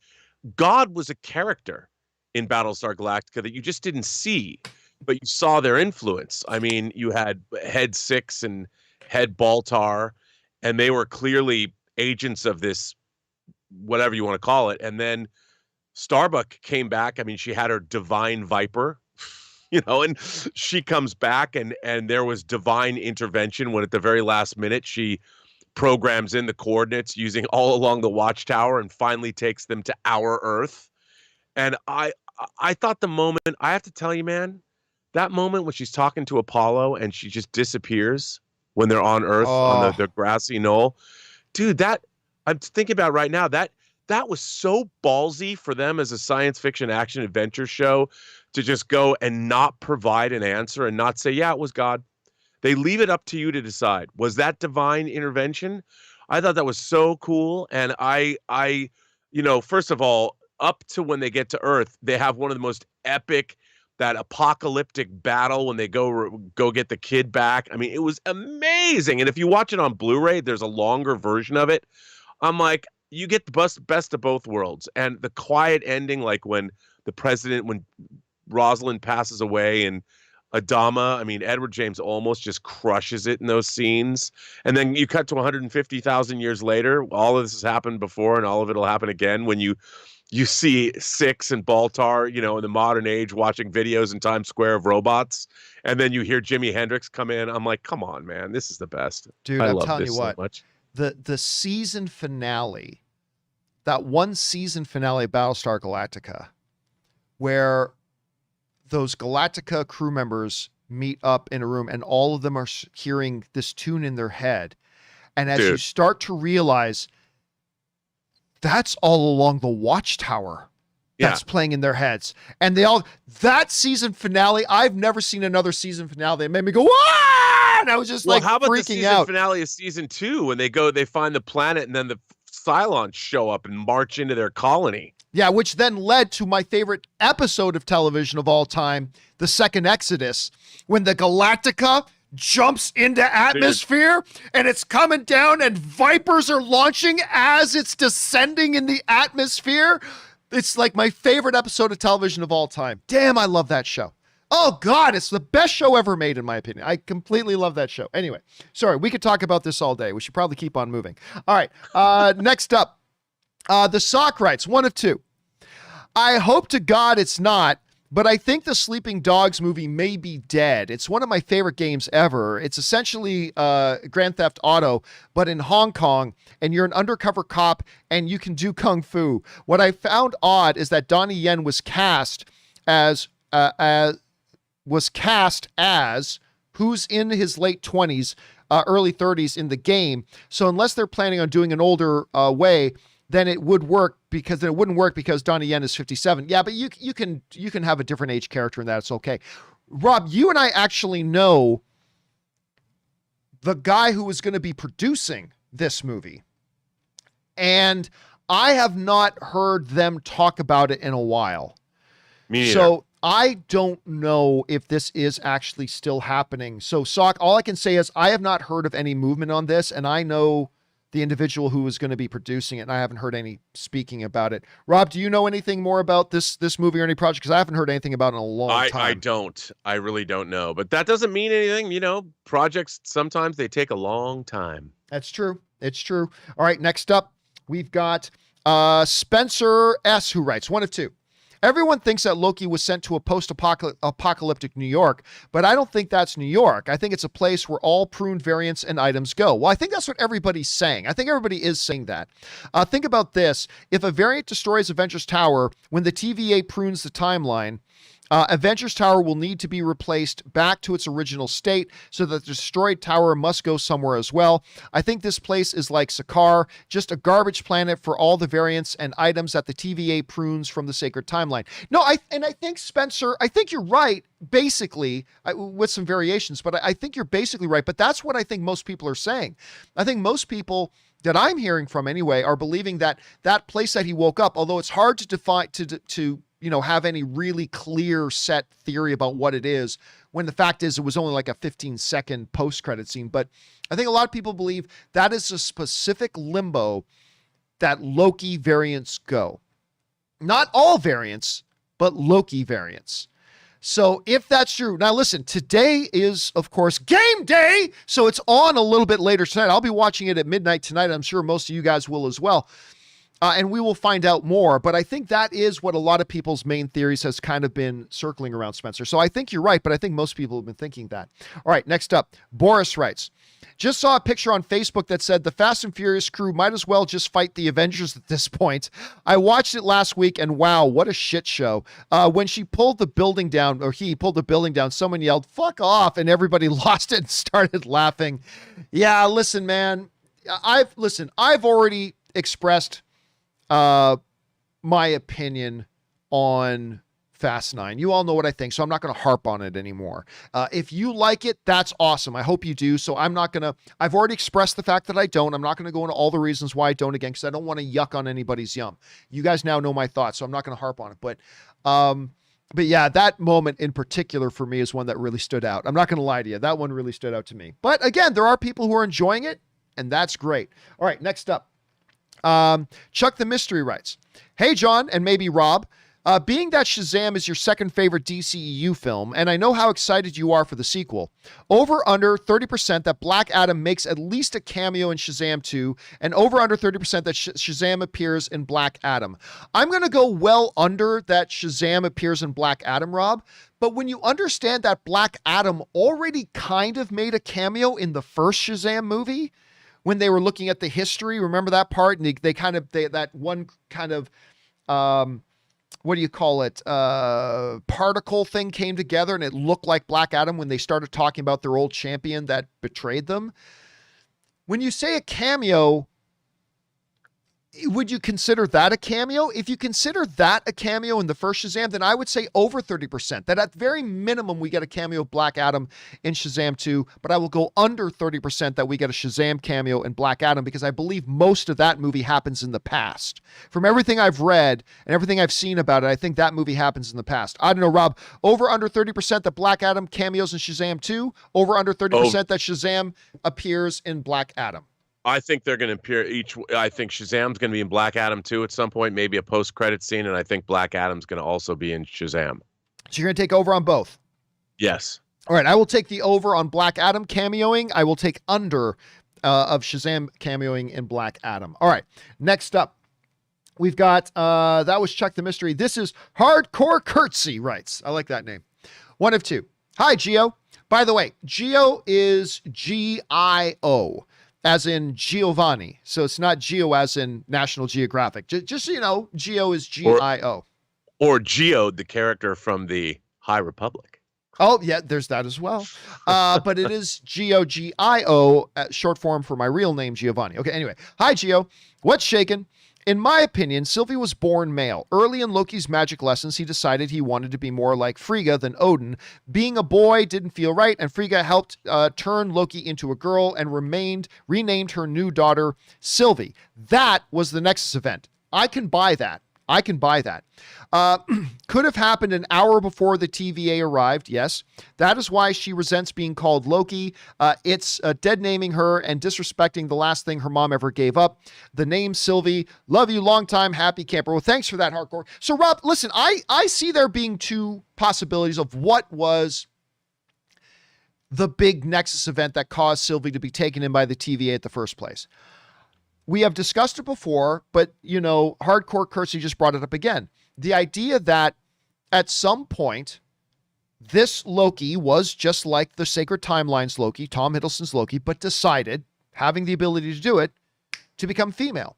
God was a character in Battlestar Galactica that you just didn't see, but you saw their influence. I mean, you had Head Six and Head Baltar, and they were clearly agents of this, whatever you want to call it. And then Starbuck came back. I mean, she had her divine viper, and she comes back and there was divine intervention when at the very last minute, she programs in the coordinates using all along the watchtower and finally takes them to our Earth. And I thought the moment, I have to tell you, man, that moment when she's talking to Apollo and she just disappears when they're on Earth on the grassy knoll, dude, that I'm thinking about right now, that was so ballsy for them as a science fiction action adventure show to just go and not provide an answer and not say, yeah, it was God. They leave it up to you to decide. Was that divine intervention? I thought that was so cool. And I first of all, up to when they get to Earth, they have one of the most epic, that apocalyptic battle when they go get the kid back. I mean, it was amazing. And if you watch it on Blu-ray, there's a longer version of it. I'm like, you get the best of both worlds. And the quiet ending, like when Rosalind passes away and Adama, I mean, Edward James Olmos just crushes it in those scenes. And then you cut to 150,000 years later. All of this has happened before and all of it will happen again when you you see Six and Baltar, in the modern age, watching videos in Times Square of robots, and then you hear Jimi Hendrix come in. I'm like, come on, man, this is the best. Dude, I I'm love telling this you what, so much. the season finale, that one season finale of Battlestar Galactica, where those Galactica crew members meet up in a room and all of them are hearing this tune in their head. And as you start to realize that's all along the Watchtower that's playing in their heads. And that season finale, I've never seen another season finale that made me go, "Wah!" And I was just how about the freaking season out. finale of season 2 when they find the planet and then the Cylons show up and march into their colony. Yeah, which then led to my favorite episode of television of all time, the second Exodus, when the Galactica jumps into atmosphere and it's coming down and Vipers are launching as it's descending in the atmosphere. It's like my favorite episode of television of all time. Damn, I love that show. Oh God, it's the best show ever made in my opinion. I completely love that show. Anyway, sorry, we could talk about this all day. We should probably keep on moving. All right, next up, the Sock writes, 1 of 2. I hope to God it's not, but I think the Sleeping Dogs movie may be dead. It's one of my favorite games ever. It's essentially Grand Theft Auto, but in Hong Kong, and you're an undercover cop and you can do kung fu. What I found odd is that Donnie Yen was cast as who's in his late 20s, early 30s in the game. So unless they're planning on doing an older way, then it wouldn't work because Donnie Yen is 57. Yeah, but you can have a different age character in that. It's okay. Rob, you and I actually know the guy who was going to be producing this movie, and I have not heard them talk about it in a while. Me neither. So I don't know if this is actually still happening. So Sock, all I can say is I have not heard of any movement on this, and I know the individual who is going to be producing it, and I haven't heard any speaking about it. Rob, do you know anything more about this movie or any project? Because I haven't heard anything about it in a long time. I don't. I really don't know. But that doesn't mean anything. Projects, sometimes they take a long time. That's true. It's true. All right, next up, we've got Spencer S., who writes, 1 of 2. Everyone thinks that Loki was sent to a post-apocalyptic New York, but I don't think that's New York. I think it's a place where all pruned variants and items go. Well, I think that's what everybody's saying. I think everybody is saying that. Think about this. If a variant destroys Avengers Tower, when the TVA prunes the timeline, Avengers Tower will need to be replaced back to its original state, so that the destroyed tower must go somewhere as well. I think this place is like Sakaar, just a garbage planet for all the variants and items that the TVA prunes from the sacred timeline. No, I think, Spencer, I think you're right, basically, with some variations, but I think you're basically right. But that's what I think most people are saying. I think most people that I'm hearing from anyway are believing that that place that he woke up, although it's hard to define, to have any really clear set theory about what it is, when the fact is it was only like a 15-second post-credit scene. But I think a lot of people believe that is a specific limbo that Loki variants go. Not all variants, but Loki variants. So if that's true, now listen, today is, of course, game day. So it's on a little bit later tonight. I'll be watching it at midnight tonight. I'm sure most of you guys will as well. And we will find out more. But I think that is what a lot of people's main theories has kind of been circling around, Spencer. So I think you're right, but I think most people have been thinking that. All right, next up, Boris writes, just saw a picture on Facebook that said the Fast and Furious crew might as well just fight the Avengers at this point. I watched it last week, and wow, what a shit show. When she pulled the building down, or he pulled the building down, someone yelled, "Fuck off," and everybody lost it and started laughing. Yeah, listen, man. I've already expressed my opinion on Fast 9. You all know what I think, so I'm not going to harp on it anymore. If you like it, that's awesome. I hope you do. So I've already expressed the fact that I don't. I'm not going to go into all the reasons why I don't again, because I don't want to yuck on anybody's yum. You guys now know my thoughts, so I'm not going to harp on it. But yeah, that moment in particular for me is one that really stood out. I'm not going to lie to you. That one really stood out to me. But again, there are people who are enjoying it, and that's great. All right, next up. Chuck the Mystery writes, "Hey, John, and maybe Rob. Being that Shazam is your second favorite DCEU film, and I know how excited you are for the sequel, over under 30% that Black Adam makes at least a cameo in Shazam 2, and over under 30% that Shazam appears in Black Adam. I'm going to go well under that Shazam appears in Black Adam, Rob, but when you understand that Black Adam already kind of made a cameo in the first Shazam movie, when they were looking at the history, remember that part? And that one kind of, what do you call it? Particle thing came together and it looked like Black Adam when they started talking about their old champion that betrayed them. When you say a cameo, would you consider that a cameo? If you consider that a cameo in the first Shazam, then I would say over 30%. That at very minimum, we get a cameo of Black Adam in Shazam 2, but I will go under 30% that we get a Shazam cameo in Black Adam because I believe most of that movie happens in the past. From everything I've read and everything I've seen about it, I think that movie happens in the past. I don't know, Rob, over under 30% that Black Adam cameos in Shazam 2, over under 30% that Shazam appears in Black Adam. I think they're going to appear I think Shazam's going to be in Black Adam 2 at some point, maybe a post-credit scene, and I think Black Adam's going to also be in Shazam. So you're going to take over on both? Yes. All right, I will take the over on Black Adam cameoing. I will take under of Shazam cameoing in Black Adam. All right, next up, we've got, that was Chuck the Mystery. This is Hardcore Curtsy writes. I like that name. One of two. Hi, Gio. By the way, Gio is G-I-O. As in Giovanni. So it's not Geo as in National Geographic. Just so you know, Geo is G-I-O. Or Geo, the character from the High Republic. Oh, yeah, there's that as well. But it is G-O-G-I-O, short form for my real name, Giovanni. Okay, anyway. Hi, Geo. What's shaking? In my opinion, Sylvie was born male. Early in Loki's magic lessons, he decided he wanted to be more like Frigga than Odin. Being a boy didn't feel right, and Frigga helped turn Loki into a girl and renamed her new daughter Sylvie. That was the Nexus event. I can buy that. Could have happened an hour before the TVA arrived, yes. That is why she resents being called Loki. It's dead naming her and disrespecting the last thing her mom ever gave up. The name Sylvie. Love you, long time, happy camper. Well, thanks for that, Hardcore. So, Rob, listen, I see there being two possibilities of what was the big Nexus event that caused Sylvie to be taken in by the TVA at the first place. We have discussed it before, but, you know, Hardcore Curtsy just brought it up again. The idea that at some point, this Loki was just like the Sacred Timeline's Loki, Tom Hiddleston's Loki, but decided, having the ability to do it, to become female,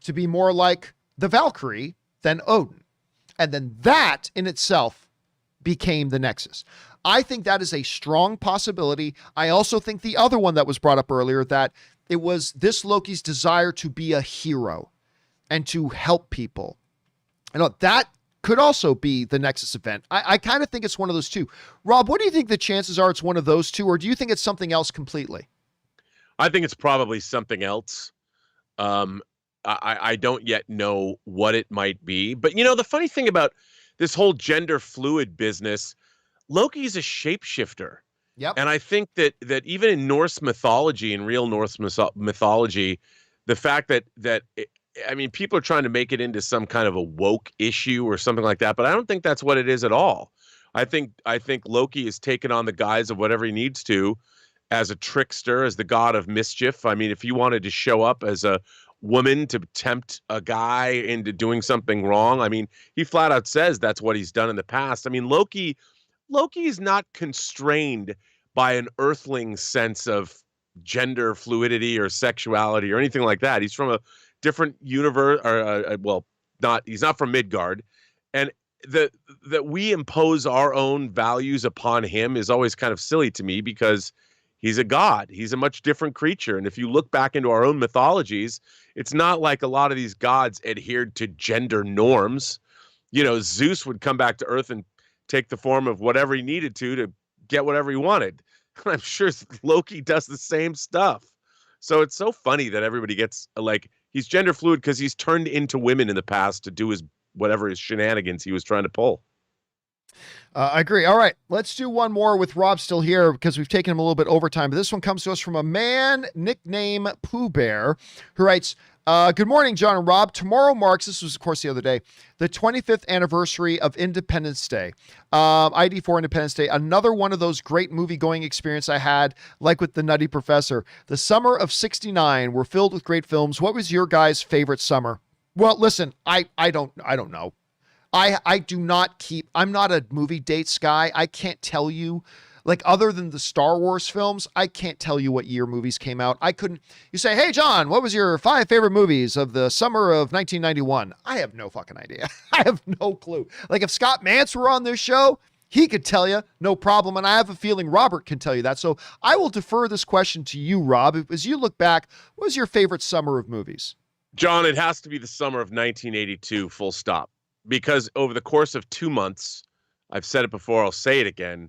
to be more like the Valkyrie than Odin. And then that in itself became the Nexus. I think that is a strong possibility. I also think the other one that was brought up earlier, that it was this Loki's desire to be a hero and to help people. That could also be the Nexus event. I kind of think it's one of those two. Rob, what do you think the chances are it's one of those two, or do you think it's something else completely? I think it's probably something else. I don't yet know what it might be. But, you know, the funny thing about this whole gender fluid business, Loki's a shapeshifter. Yep. And I think that even in Norse mythology, in real Norse mythology, the fact that people are trying to make it into some kind of a woke issue or something like that, but I don't think that's what it is at all. I think Loki is taken on the guise of whatever he needs to, as a trickster, as the god of mischief. I mean, if he wanted to show up as a woman to tempt a guy into doing something wrong, I mean, he flat out says that's what he's done in the past. I mean, Loki is not constrained by an earthling sense of gender fluidity or sexuality or anything like that. He's from a different universe, he's not from Midgard. And that we impose our own values upon him is always kind of silly to me, because he's a god. He's a much different creature. And if you look back into our own mythologies, it's not like a lot of these gods adhered to gender norms. You know, Zeus would come back to Earth and take the form of whatever he needed to get whatever he wanted. And I'm sure Loki does the same stuff. So it's so funny that everybody gets he's gender fluid because he's turned into women in the past to do his shenanigans he was trying to pull. I agree. All right, let's do one more with Rob still here because we've taken him a little bit overtime. But this one comes to us from a man nicknamed Pooh Bear, who writes, good morning, John and Rob. Tomorrow marks, this was, of course, the other day, the 25th anniversary of Independence Day. ID4 Independence Day. Another one of those great movie-going experience I had, like with The Nutty Professor. The summer of 69 were filled with great films. What was your guys' favorite summer? Well, listen, I don't know. I do not keep, I'm not a movie dates guy. I can't tell you, like, other than the Star Wars films, I can't tell you what year movies came out. I couldn't, you say, hey, John, what was your 5 favorite movies of the summer of 1991? I have no fucking idea. I have no clue. Like, if Scott Mantz were on this show, he could tell you, no problem. And I have a feeling Robert can tell you that. So I will defer this question to you, Rob. As you look back, what was your favorite summer of movies? John, it has to be the summer of 1982, full stop. Because over the course of 2 months, I've said it before, I'll say it again,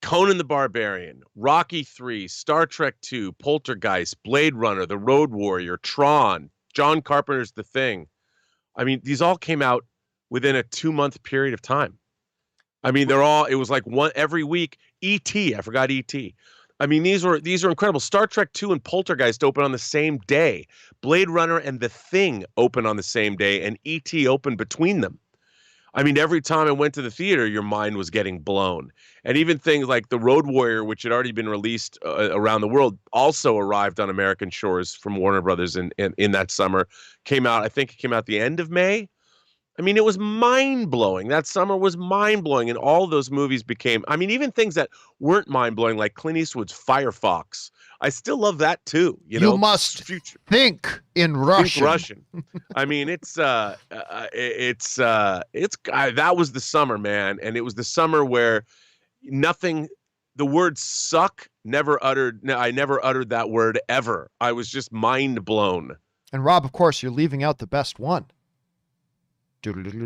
Conan the Barbarian, Rocky III, Star Trek II, Poltergeist, Blade Runner, The Road Warrior, Tron, John Carpenter's The Thing. I mean, these all came out within a 2-month period of time. I mean, it was like one every week. E.T., I forgot E.T. I mean, these are incredible. Star Trek II and Poltergeist open on the same day. Blade Runner and The Thing open on the same day, and E.T. open between them. I mean, every time I went to the theater, your mind was getting blown. And even things like The Road Warrior, which had already been released around the world, also arrived on American shores from Warner Brothers in that summer. Came out, I think it came out the end of May. I mean, it was mind-blowing. That summer was mind-blowing, and all those movies became, I mean, even things that weren't mind-blowing, like Clint Eastwood's Firefox. I still love that, too. You must think in Russian. Think Russian. I mean, that was the summer, man, and it was the summer where the word suck I never uttered that word ever. I was just mind-blown. And Rob, of course, you're leaving out the best one. Megaforce.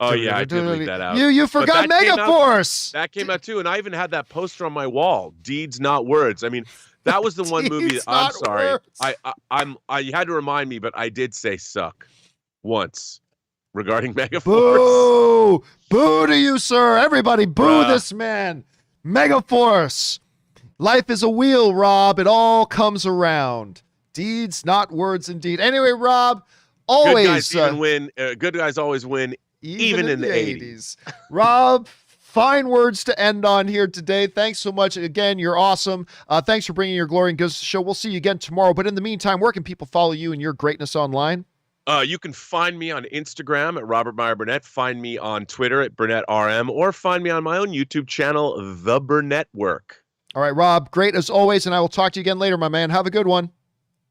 Oh yeah, I did leave that out. You forgot Megaforce. That came out too, and I even had that poster on my wall. Deeds, not words. I mean, that was the one movie. I'm sorry. I had to remind me, but I did say suck once regarding Megaforce. Boo! Boo to you, sir. Everybody boo this man. Megaforce. Life is a wheel, Rob. It all comes around. Deeds, not words, indeed. Anyway, Rob, always good guys always win, even in the 80s. Rob, fine words to end on here today. Thanks so much. Again, you're awesome. Thanks for bringing your glory and goods to the show. We'll see you again tomorrow. But in the meantime, where can people follow you and your greatness online? You can find me on Instagram at Robert Meyer Burnett. Find me on Twitter at BurnettRM, or find me on my own YouTube channel, The Burnett Work. All right, Rob, great as always, and I will talk to you again later, my man. Have a good one.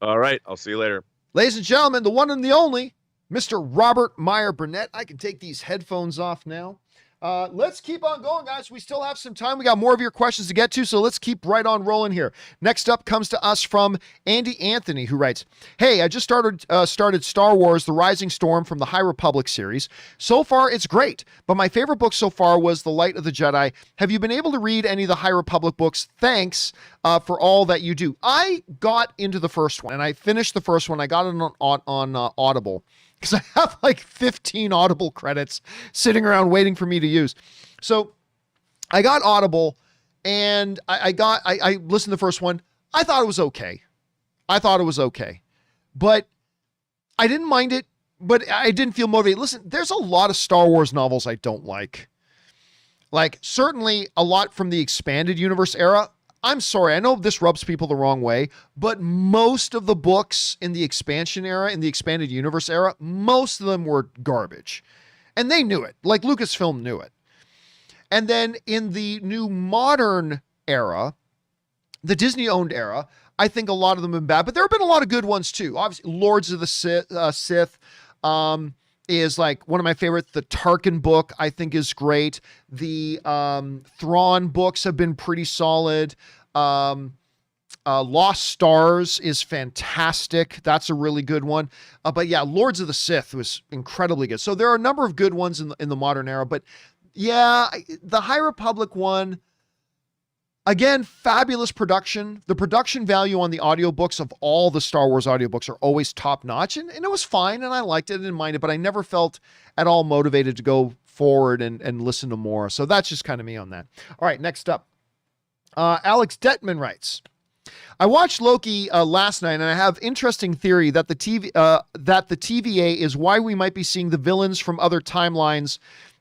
All right. I'll see you later. Ladies and gentlemen, the one and the only, Mr. Robert Meyer Burnett. I can take these headphones off now. Let's keep on going, guys. We still have some time. We got more of your questions to get to, so let's keep right on rolling here. Next up comes to us from Andy Anthony, who writes, hey, I just started Star Wars The Rising Storm from the High Republic series. So far, it's great, but my favorite book so far was The Light of the Jedi. Have you been able to read any of the High Republic books? Thanks for all that you do. I got into the first one, and I finished the first one. I got it on Audible, because I have like 15 Audible credits sitting around waiting for me to use. So I got Audible, and I listened to the first one. I thought it was okay. But I didn't mind it, but I didn't feel motivated. Listen, there's a lot of Star Wars novels I don't like. Like, certainly a lot from the expanded universe era. I'm sorry, I know this rubs people the wrong way, but most of the books in the expansion era, in the expanded universe era, most of them were garbage. And they knew it. Like, Lucasfilm knew it. And then in the new modern era, the Disney-owned era, I think a lot of them have been bad, but there have been a lot of good ones too. Obviously, Lords of the Sith is like one of my favorites. The Tarkin book, I think, is great. The Thrawn books have been pretty solid. Lost Stars is fantastic. That's a really good one. But yeah, Lords of the Sith was incredibly good. So there are a number of good ones in the modern era. But yeah, the High Republic one, Again, fabulous production. The production value on the audiobooks of all the Star Wars audiobooks are always top notch, and it was fine, and I liked it, I didn't mind it, but I never felt at all motivated to go forward and listen to more. So that's just kind of me on that. All right, next up. Alex Detman writes, I watched Loki last night, and I have interesting theory that the TVA is why we might be seeing the villains from other timelines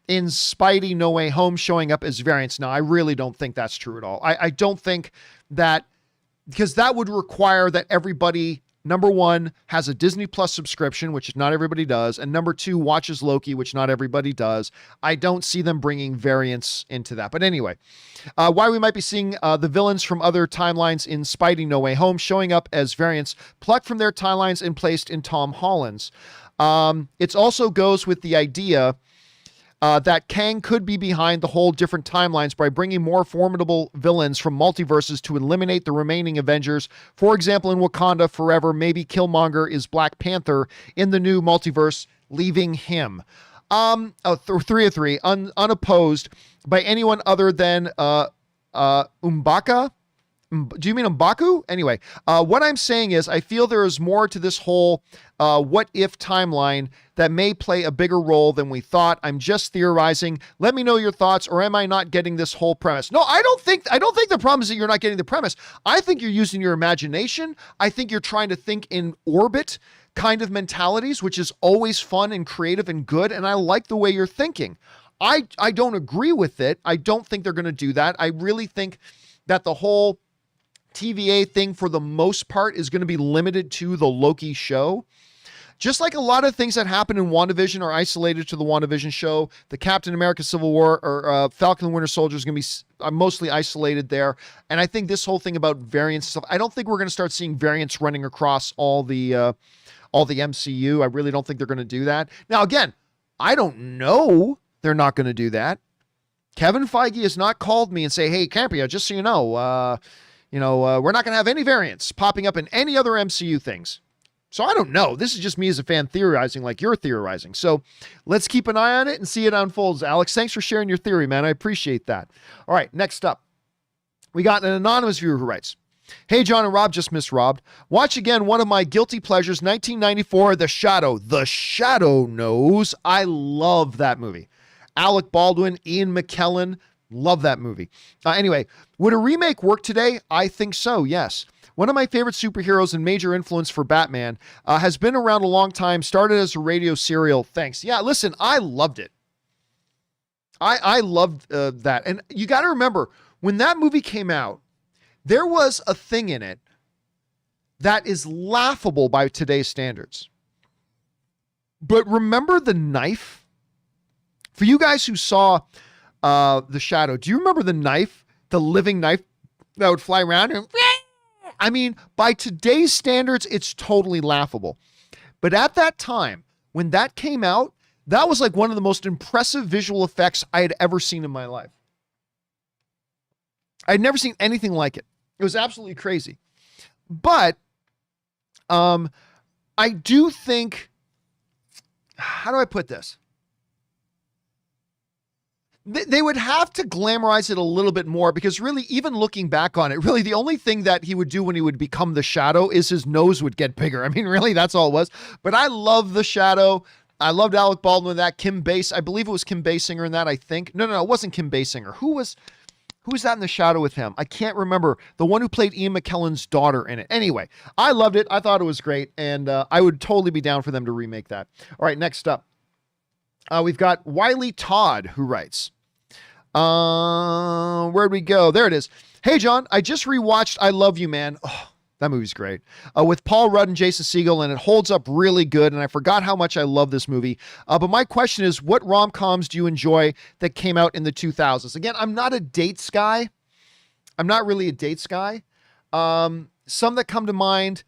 in Spidey No Way Home showing up as variants. Now, I really don't think that's true at all. I don't think that, because that would require that everybody, number one, has a Disney Plus subscription, which not everybody does, and number two, watches Loki, which not everybody does. I don't see them bringing variants into that. But anyway, why we might be seeing the villains from other timelines in Spidey No Way Home showing up as variants plucked from their timelines and placed in Tom Holland's. It also goes with the idea that Kang could be behind the whole different timelines by bringing more formidable villains from multiverses to eliminate the remaining Avengers. For example, in Wakanda Forever, maybe Killmonger is Black Panther in the new multiverse, leaving him. 3 of 3, unopposed by anyone other than M'Baka. Do you mean M'Baku? Anyway, what I'm saying is I feel there is more to this whole what if timeline that may play a bigger role than we thought. I'm just theorizing. Let me know your thoughts, or am I not getting this whole premise? No, I don't think the problem is that you're not getting the premise. I think you're using your imagination. I think you're trying to think in orbit kind of mentalities, which is always fun and creative and good. And I like the way you're thinking. I don't agree with it. I don't think they're going to do that. I really think that the whole TVA thing for the most part is going to be limited to the Loki show. Just like a lot of things that happen in WandaVision are isolated to the WandaVision show, the Captain America Civil War or Falcon and Winter Soldier is going to be mostly isolated there. And I think this whole thing about variants stuff, I don't think we're going to start seeing variants running across all the MCU. I really don't think they're going to do that. Now, again, I don't know they're not going to do that. Kevin Feige has not called me and say, hey, Campea, just so you know, we're not going to have any variants popping up in any other MCU things. So I don't know. This is just me as a fan theorizing like you're theorizing. So let's keep an eye on it and see it unfolds. Alex, thanks for sharing your theory, man. I appreciate that. All right, next up. We got an anonymous viewer who writes, hey, John and Rob, just missed Rob. Watch again one of my guilty pleasures, 1994, The Shadow. The Shadow Knows. I love that movie. Alec Baldwin, Ian McKellen. Love that movie. Anyway, would a remake work today? I think so, yes. One of my favorite superheroes and major influence for Batman has been around a long time, started as a radio serial. Thanks. Yeah, listen, I loved it. I loved that. And you got to remember, when that movie came out, there was a thing in it that is laughable by today's standards. But remember the knife? For you guys who saw The Shadow, do you remember the knife, the living knife that would fly around? And I mean, by today's standards, it's totally laughable. But at that time, when that came out, that was like one of the most impressive visual effects I had ever seen in my life. I'd never seen anything like it. It was absolutely crazy. But I do think, how do I put this? They would have to glamorize it a little bit more, because really, even looking back on it, really the only thing that he would do when he would become the Shadow is his nose would get bigger. I mean, really, that's all it was. But I love the Shadow. I loved Alec Baldwin in that. Kim I believe it was Kim Basinger in that, I think. No, it wasn't Kim Basinger. Who was that in the Shadow with him? I can't remember. The one who played Ian McKellen's daughter in it. Anyway, I loved it. I thought it was great. And I would totally be down for them to remake that. All right, next up. We've got Wiley Todd who writes, where'd we go? There it is. Hey, John, I just rewatched I Love You, Man. Oh, that movie's great. With Paul Rudd and Jason Segel, and it holds up really good, and I forgot how much I love this movie. But my question is, what rom-coms do you enjoy that came out in the 2000s? Again, I'm not a dates guy. I'm not really a dates guy. Some that come to mind,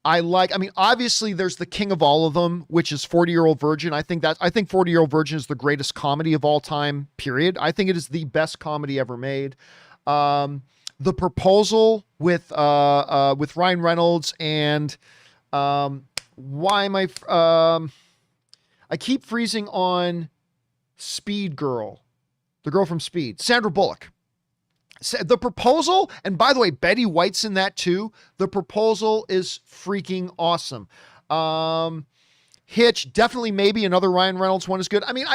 obviously there's the king of all of them, which is 40-Year-Old Virgin. I think 40-Year-Old Virgin is the greatest comedy of all time, period. I think it is the best comedy ever made. The Proposal with Ryan Reynolds and I keep freezing on Speed Girl, the girl from Speed, Sandra Bullock. The Proposal, and by the way, Betty White's in that too. The Proposal is freaking awesome. Hitch, definitely, maybe another Ryan Reynolds one is good. I mean,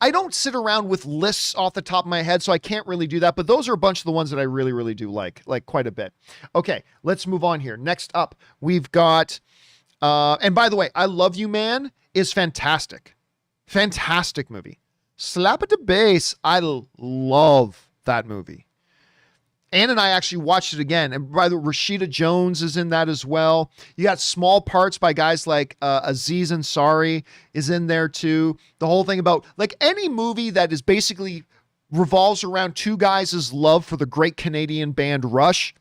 I don't sit around with lists off the top of my head, so I can't really do that, but those are a bunch of the ones that I really, really do like quite a bit. Okay, let's move on here. Next up, we've got, and by the way, I Love You Man is fantastic. Fantastic movie. Slap at the bass. I love that movie. Ann and I actually watched it again. And by the way, Rashida Jones is in that as well. You got small parts by guys like Aziz Ansari is in there too. The whole thing about like any movie that is basically revolves around two guys' love for the great Canadian band Rush.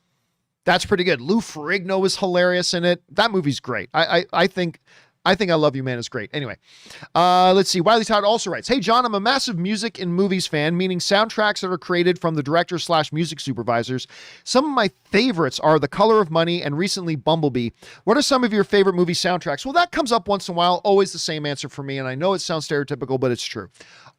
That's pretty good. Lou Ferrigno is hilarious in it. That movie's great. I think I Love You Man is great. Anyway, let's see. Wiley Todd also writes, "Hey, John, I'm a massive music and movies fan, meaning soundtracks that are created from the directors / music supervisors. Some of my favorites are The Color of Money and recently Bumblebee. What are some of your favorite movie soundtracks?" Well, that comes up once in a while. Always the same answer for me, and I know it sounds stereotypical, but it's true.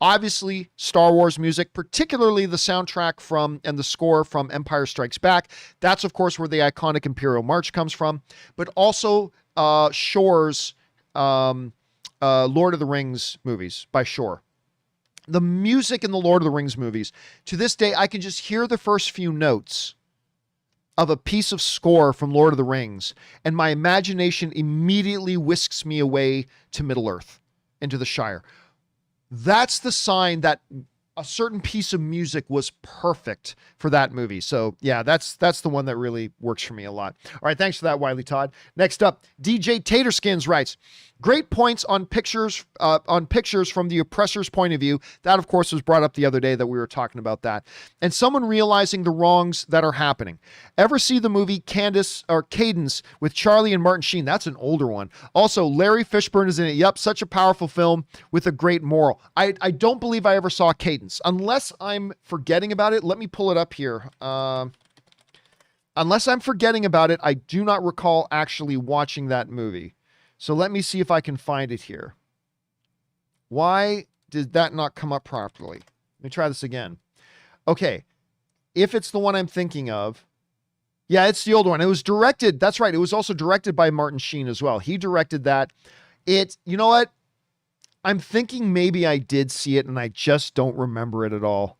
Obviously, Star Wars music, particularly the soundtrack from and the score from Empire Strikes Back. That's, of course, where the iconic Imperial March comes from, but also Shore's Lord of the Rings movies by Shore. The music in the Lord of the Rings movies, to this day, I can just hear the first few notes of a piece of score from Lord of the Rings, and my imagination immediately whisks me away to Middle-earth, into the Shire. That's the sign that a certain piece of music was perfect for that movie. So yeah, that's the one that really works for me a lot. All right, thanks for that, Wiley Todd. Next up, DJ Taterskins writes, "Great points on pictures from the oppressor's point of view." That, of course, was brought up the other day that we were talking about that. "And someone realizing the wrongs that are happening. Ever see the movie Cadence with Charlie and Martin Sheen?" That's an older one. Also, Larry Fishburne is in it. Yep, such a powerful film with a great moral. I don't believe I ever saw Cadence. Unless I'm forgetting about it, let me pull it up here. Unless I'm forgetting about it, I do not recall actually watching that movie. So let me see if I can find it here. Why did that not come up properly? Let me try this again. Okay. If it's the one I'm thinking of. Yeah, it's the old one. It was directed. That's right. It was also directed by Martin Sheen as well. He directed that. You know what? I'm thinking maybe I did see it and I just don't remember it at all.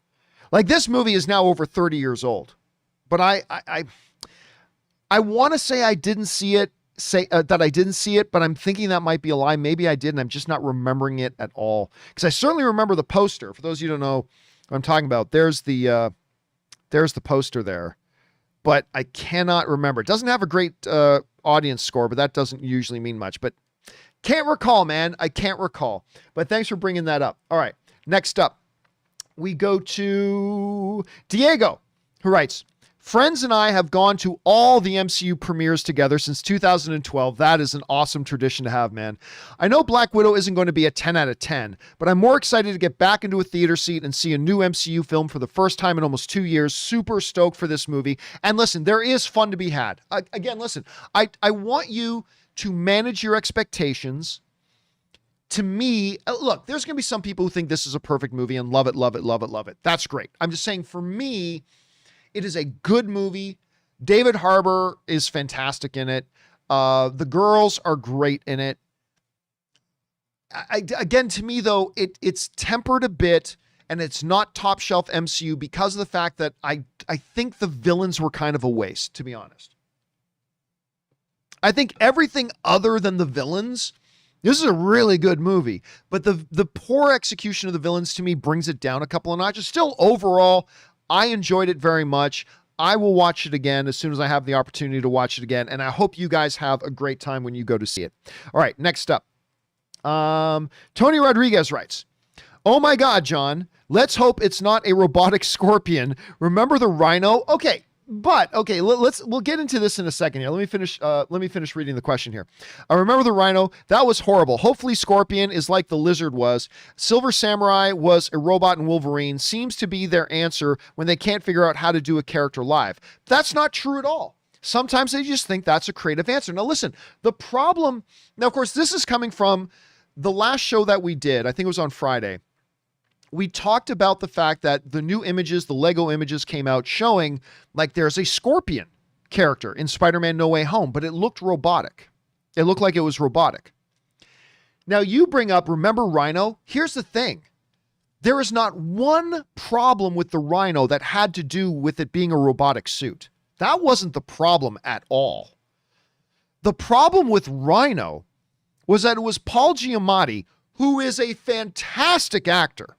Like, this movie is now over 30 years old, but I want to say I didn't see it, that I didn't see it, but I'm thinking that might be a lie. Maybe I did, and I'm just not remembering it at all. Because I certainly remember the poster. For those of you who don't know what I'm talking about, there's the poster there, but I cannot remember. It doesn't have a great audience score, but that doesn't usually mean much. But can't recall, man. I can't recall. But thanks for bringing that up. All right. Next up, we go to Diego, who writes, "Friends and I have gone to all the MCU premieres together since 2012. That is an awesome tradition to have, man. I know Black Widow isn't going to be a 10 out of 10, but I'm more excited to get back into a theater seat and see a new MCU film for the first time in almost 2 years. Super stoked for this movie. And listen, there is fun to be had. Again, listen, I want you to manage your expectations. To me, look, there's going to be some people who think this is a perfect movie and love it, love it, love it, love it. That's great. I'm just saying, for me, it is a good movie. David Harbour is fantastic in it. The girls are great in it. Again, to me, though, it's tempered a bit, and it's not top shelf MCU because of the fact that I think the villains were kind of a waste, to be honest. I think everything other than the villains, this is a really good movie, but the poor execution of the villains to me brings it down a couple of notches. Still, overall, I enjoyed it very much. I will watch it again as soon as I have the opportunity to watch it again, and I hope you guys have a great time when you go to see it. All right, next up. Tony Rodriguez writes, "Oh my God, John, let's hope it's not a robotic scorpion. Remember the rhino?" Okay. But okay, we'll get into this in a second here. Let me finish reading the question here. "I remember the rhino. That was horrible. Hopefully Scorpion is like the lizard was. Silver Samurai was a robot and Wolverine seems to be their answer when they can't figure out how to do a character live." That's not true at all. Sometimes they just think that's a creative answer. Now listen, the problem, now of course this is coming from the last show that we did. I think it was on Friday, we talked about the fact that the new images, the Lego images came out showing like there's a scorpion character in Spider-Man No Way Home, but it looked robotic. It looked like it was robotic. Now you bring up, remember Rhino? Here's the thing. There is not one problem with the Rhino that had to do with it being a robotic suit. That wasn't the problem at all. The problem with Rhino was that it was Paul Giamatti, who is a fantastic actor.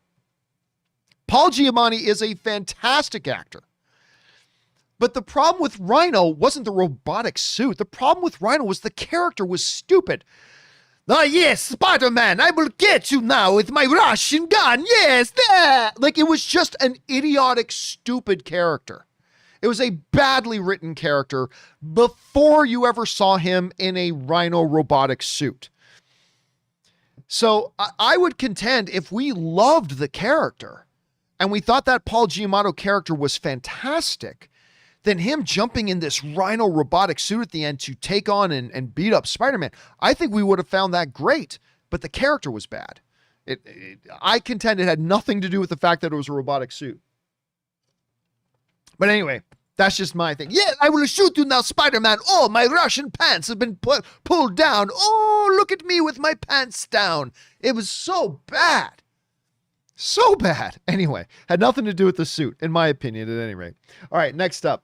Paul Giamatti is a fantastic actor. But the problem with Rhino wasn't the robotic suit. The problem with Rhino was the character was stupid. Ah, yes, Spider-Man, I will get you now with my Russian gun. Yes, that. Like, it was just an idiotic, stupid character. It was a badly written character before you ever saw him in a Rhino robotic suit. So I would contend if we loved the character and we thought that Paul Giamatti character was fantastic, then him jumping in this Rhino robotic suit at the end to take on and beat up Spider-Man, I think we would have found that great, but the character was bad. I contend it had nothing to do with the fact that it was a robotic suit. But anyway, that's just my thing. Yeah, I will shoot you now, Spider-Man. Oh, my Russian pants have been pulled down. Oh, look at me with my pants down. It was so bad. So bad. Anyway, had nothing to do with the suit, in my opinion, at any rate. All right, next up.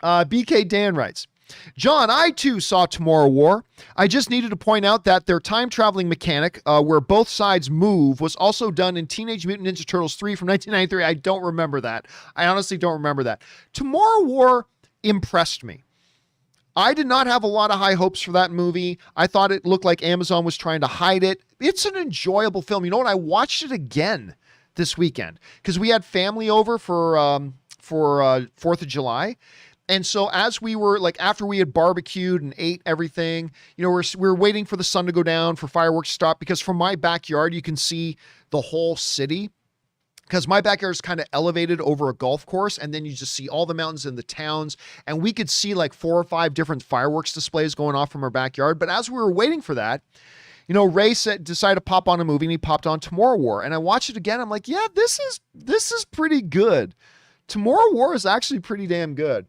BK Dan writes, John, I too saw Tomorrow War. I just needed to point out that their time-traveling mechanic, where both sides move, was also done in Teenage Mutant Ninja Turtles 3 from 1993. I don't remember that. I honestly don't remember that. Tomorrow War impressed me. I did not have a lot of high hopes for that movie. I thought it looked like Amazon was trying to hide it. It's an enjoyable film. You know what? I watched it again this weekend because we had family over for 4th of July. And so as we were like, after we had barbecued and ate everything, you know, we're waiting for the sun to go down, for fireworks to stop, because from my backyard, you can see the whole city, because my backyard is kind of elevated over a golf course. And then you just see all the mountains and the towns. And we could see like 4 or 5 different fireworks displays going off from our backyard. But as we were waiting for that, you know, Ray decided to pop on a movie and he popped on Tomorrow War. And I watched it again. I'm like, yeah, this is pretty good. Tomorrow War is actually pretty damn good.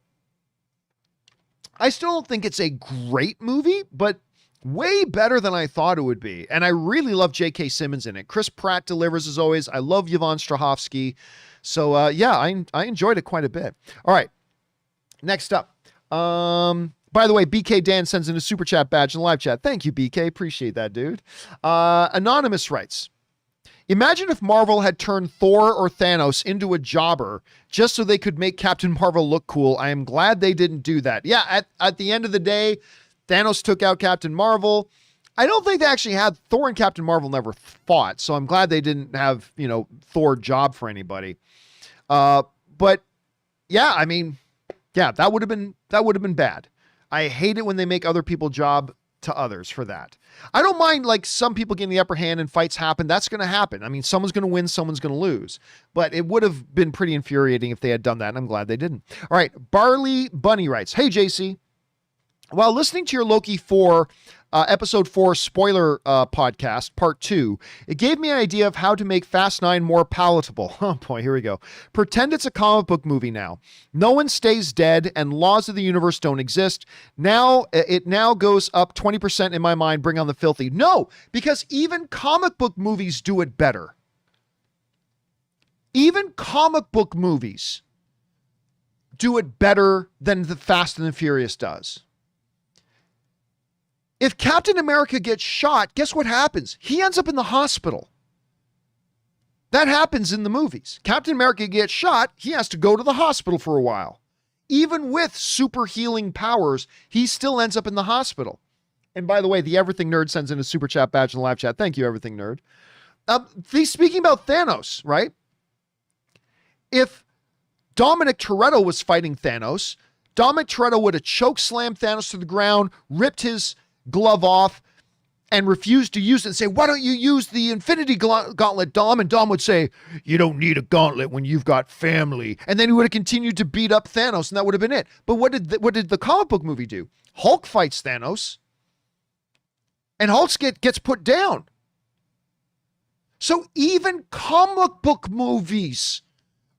I still don't think it's a great movie, but way better than I thought it would be. And I really love J.K. Simmons in it. Chris Pratt delivers as always. I love Yvonne Strahovski. So, yeah, I enjoyed it quite a bit. All right. Next up. By the way, BK Dan sends in a super chat badge in the live chat. Thank you, BK. Appreciate that, dude. Anonymous writes, imagine if Marvel had turned Thor or Thanos into a jobber just so they could make Captain Marvel look cool. I am glad they didn't do that. Yeah, at the end of the day, Thanos took out Captain Marvel. I don't think they actually had Thor and Captain Marvel never fought, so I'm glad they didn't have, you know, Thor job for anybody. But yeah, I mean, yeah, that would have been bad. I hate it when they make other people job to others for that. I don't mind like some people getting the upper hand and fights happen. That's going to happen. I mean, someone's going to win, someone's going to lose, but it would have been pretty infuriating if they had done that. And I'm glad they didn't. All right. Barley Bunny writes, hey, JC, while listening to your Loki 4, episode 4 spoiler podcast, part 2, it gave me an idea of how to make Fast 9 more palatable. Oh boy, here we go. Pretend it's a comic book movie now. No one stays dead and laws of the universe don't exist. It now goes up 20% in my mind. Bring on the filthy. No, because even comic book movies do it better. Even comic book movies do it better than the Fast and the Furious does. If Captain America gets shot, guess what happens? He ends up in the hospital. That happens in the movies. Captain America gets shot, he has to go to the hospital for a while. Even with super healing powers, he still ends up in the hospital. And by the way, the Everything Nerd sends in a super chat badge in the live chat. Thank you, Everything Nerd. Speaking about Thanos, right? If Dominic Toretto was fighting Thanos, Dominic Toretto would have choke slammed Thanos to the ground, ripped his glove off, and refused to use it and say, why don't you use the Infinity Gauntlet, Dom? And Dom would say, you don't need a gauntlet when you've got family. And then he would have continued to beat up Thanos, and that would have been it. But what did the comic book movie do? Hulk fights Thanos, and Hulk gets put down. So even comic book movies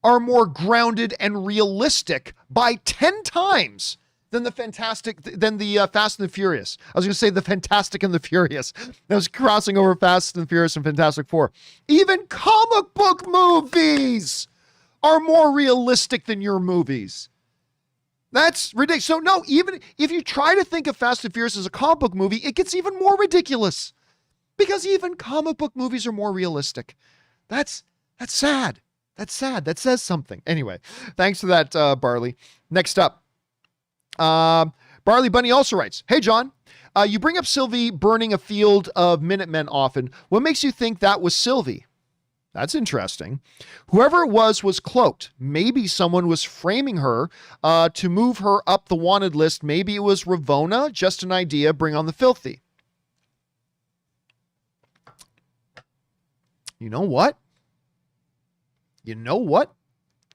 are more grounded and realistic by 10 times than the Fast and the Furious. I was going to say the Fantastic and the Furious. I was crossing over Fast and the Furious and Fantastic Four. Even comic book movies are more realistic than your movies. That's ridiculous. So no, even if you try to think of Fast and Furious as a comic book movie, it gets even more ridiculous because even comic book movies are more realistic. That's sad. That's sad. That says something. Anyway, thanks for that, Barley. Next up, Barley Bunny also writes, "Hey, John, you bring up Sylvie burning a field of Minutemen often. What makes you think that was Sylvie?" That's interesting. Whoever it was cloaked. Maybe someone was framing her to move her up the wanted list. Maybe it was Ravonna. Just an idea. Bring on the filthy. You know what?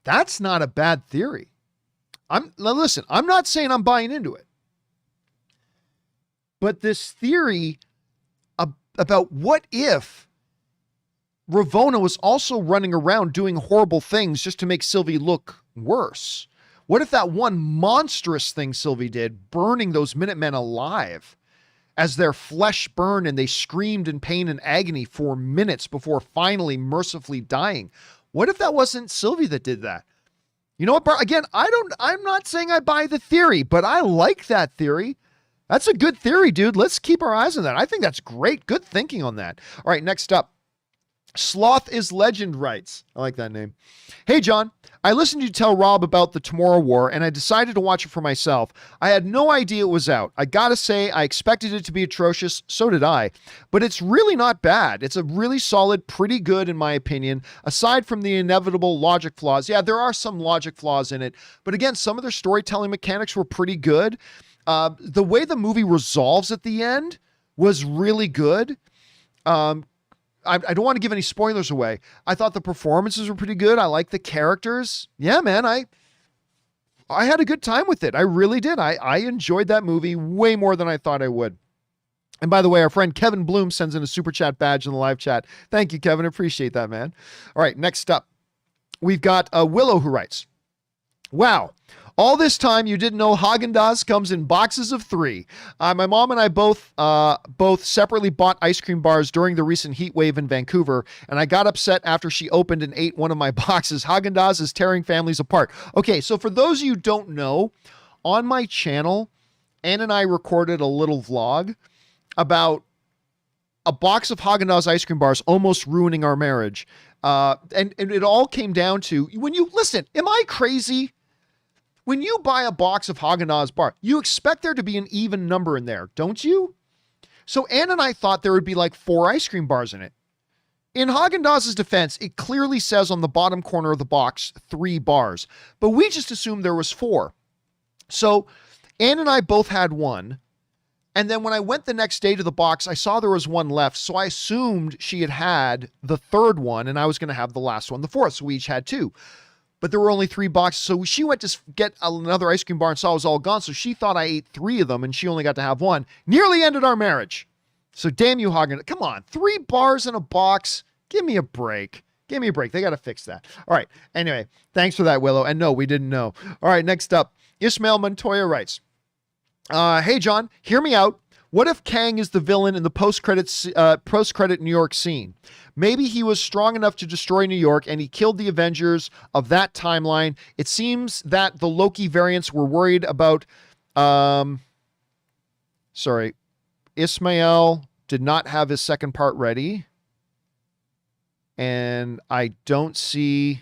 That's not a bad theory. Listen, I'm not saying I'm buying into it. But this theory about what if Ravonna was also running around doing horrible things just to make Sylvie look worse? What if that one monstrous thing Sylvie did, burning those Minutemen alive as their flesh burned and they screamed in pain and agony for minutes before finally mercifully dying? What if that wasn't Sylvie that did that? You know what, again, I'm not saying I buy the theory, but I like that theory. That's a good theory, dude. Let's keep our eyes on that. I think that's great. Good thinking on that. All right, next up. Sloth is Legend writes, I like that name. "Hey, John, I listened to you tell Rob about the Tomorrow War and I decided to watch it for myself. I had no idea it was out. I gotta say, I expected it to be atrocious. So did I. But it's really not bad. It's a really solid, pretty good in my opinion, aside from the inevitable logic flaws. Yeah, there are some logic flaws in it. But again, some of their storytelling mechanics were pretty good. The way the movie resolves at the end was really good. I don't want to give any spoilers away. I thought the performances were pretty good. I like the characters. Yeah, man, I had a good time with it. I really did. I enjoyed that movie way more than I thought I would. And by the way, our friend Kevin Bloom sends in a super chat badge in the live chat. Thank you, Kevin. Appreciate that, man. All right, next up, we've got Willow who writes, "Wow. All this time, you didn't know Haagen-Dazs comes in boxes of 3. My mom and I both separately bought ice cream bars during the recent heat wave in Vancouver, and I got upset after she opened and ate one of my boxes. Haagen-Dazs is tearing families apart." Okay, so for those of you who don't know, on my channel, Ann and I recorded a little vlog about a box of Haagen-Dazs ice cream bars almost ruining our marriage. And it all came down to, listen, am I crazy? When you buy a box of Haagen-Dazs bar, you expect there to be an even number in there, don't you? So Ann and I thought there would be like 4 ice cream bars in it. In Haagen-Dazs' defense, it clearly says on the bottom corner of the box, 3 bars, but we just assumed there was 4. So Ann and I both had one. And then when I went the next day to the box, I saw there was one left. So I assumed she had the 3rd one and I was going to have the last one, the 4th. So we each had 2. But there were only 3 boxes. So she went to get another ice cream bar and saw it was all gone. So she thought I ate 3 of them and she only got to have 1. Nearly ended our marriage. So damn you, Haagen. Come on. 3 bars in a box. Give me a break. Give me a break. They got to fix that. All right. Anyway, thanks for that, Willow. And no, we didn't know. All right. Next up, Ismail Montoya writes, "Hey, John, hear me out. What if Kang is the villain in the post-credit New York scene? Maybe he was strong enough to destroy New York and he killed the Avengers of that timeline. It seems that the Loki variants were worried about, Ismail did not have his second part ready. And I don't see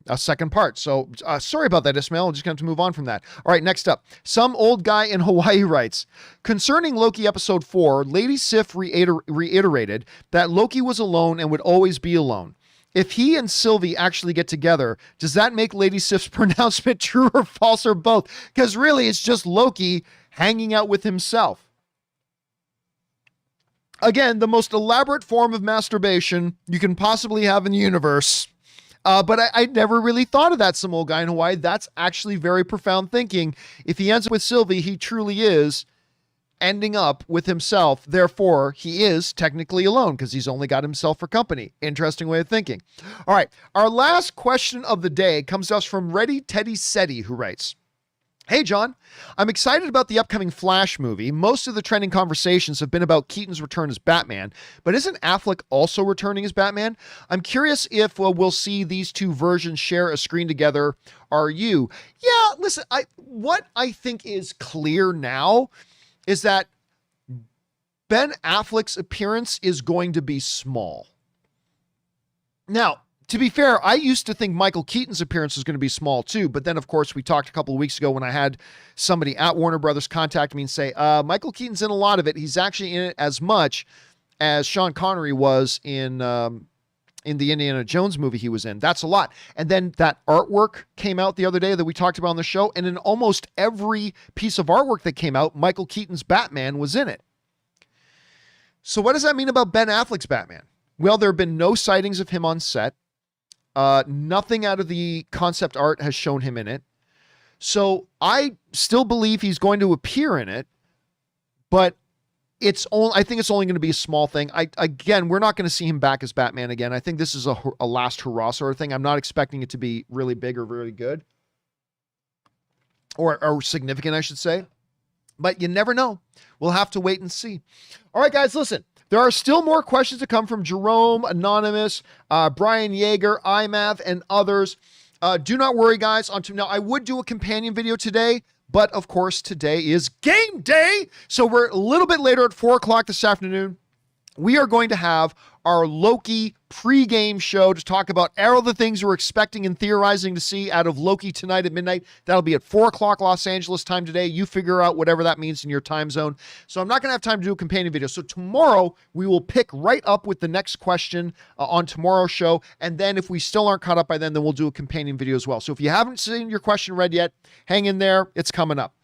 a second part. So sorry about that, Ismail. I'm just going to move on from that. All right, next up. Some old guy in Hawaii writes, "Concerning Loki episode 4, Lady Sif reiterated that Loki was alone and would always be alone. If he and Sylvie actually get together, does that make Lady Sif's pronouncement true or false or both? Because really, it's just Loki hanging out with himself." Again, the most elaborate form of masturbation you can possibly have in the universe. But I never really thought of that, some old guy in Hawaii. That's actually very profound thinking. If he ends up with Sylvie, he truly is. ending up with himself. Therefore, he is technically alone because he's only got himself for company. Interesting way of thinking. All right. Our last question of the day comes to us from Ready Teddy Seti, who writes, "Hey, John, I'm excited about the upcoming Flash movie. Most of the trending conversations have been about Keaton's return as Batman, but isn't Affleck also returning as Batman? I'm curious if we'll see these two versions share a screen together. Are you?" Yeah, listen, what I think is clear now is that Ben Affleck's appearance is going to be small. Now, to be fair, I used to think Michael Keaton's appearance was going to be small too, but then of course we talked a couple of weeks ago when I had somebody at Warner Brothers contact me and say, Michael Keaton's in a lot of it. He's actually in it as much as Sean Connery was in the Indiana Jones movie he was in. That's a lot. And then that artwork came out the other day that we talked about on the show, and in almost every piece of artwork that came out, Michael Keaton's Batman was in it. So what does that mean about Ben Affleck's Batman? Well, there have been no sightings of him on set. Nothing out of the concept art has shown him in it. So I still believe he's going to appear in it, but I think it's only going to be a small thing. Again, we're not going to see him back as Batman again. I think this is a last hurrah sort of thing. I'm not expecting it to be really big or really good or significant, I should say, but you never know. We'll have to wait and see. All right, guys, listen. There are still more questions to come from Jerome, Anonymous, Brian Yeager, IMAV, and others. Do not worry, guys. Now, I would do a companion video today, but of course, today is game day. So we're a little bit later at 4 o'clock this afternoon. We are going to have our Loki pregame show to talk about all the things we're expecting and theorizing to see out of Loki tonight at midnight. That'll be at 4 o'clock Los Angeles time today. You figure out whatever that means in your time zone. So I'm not going to have time to do a companion video. So tomorrow we will pick right up with the next question on tomorrow's show. And then if we still aren't caught up by then we'll do a companion video as well. So if you haven't seen your question read yet, hang in there. It's coming up.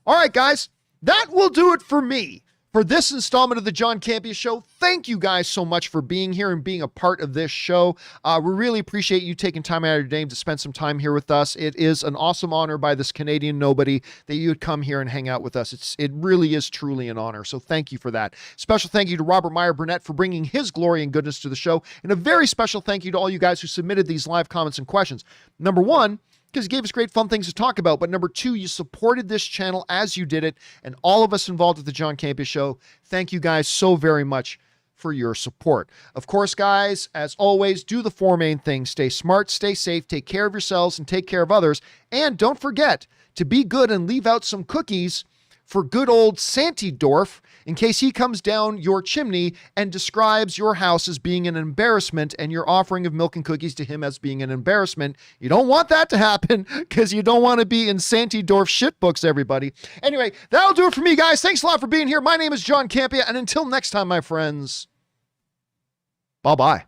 All right, guys, that will do it for me. For this installment of the John Campea Show, thank you guys so much for being here and being a part of this show. We really appreciate you taking time out of your day to spend some time here with us. It is an awesome honor by this Canadian nobody that you would come here and hang out with us. It really is truly an honor. So thank you for that. Special thank you to Robert Meyer Burnett for bringing his glory and goodness to the show. And a very special thank you to all you guys who submitted these live comments and questions. Number one, because you gave us great fun things to talk about. But number two, you supported this channel as you did it. And all of us involved at the John Campea Show, thank you guys so very much for your support. Of course, guys, as always, do the four main things. Stay smart, stay safe, take care of yourselves, and take care of others. And don't forget to be good and leave out some cookies for good old Santy Dorff in case he comes down your chimney and describes your house as being an embarrassment and your offering of milk and cookies to him as being an embarrassment. You don't want that to happen because you don't want to be in Santy Dorff shit books, everybody. Anyway, that'll do it for me, guys. Thanks a lot for being here. My name is John Campea, and until next time, my friends, bye-bye.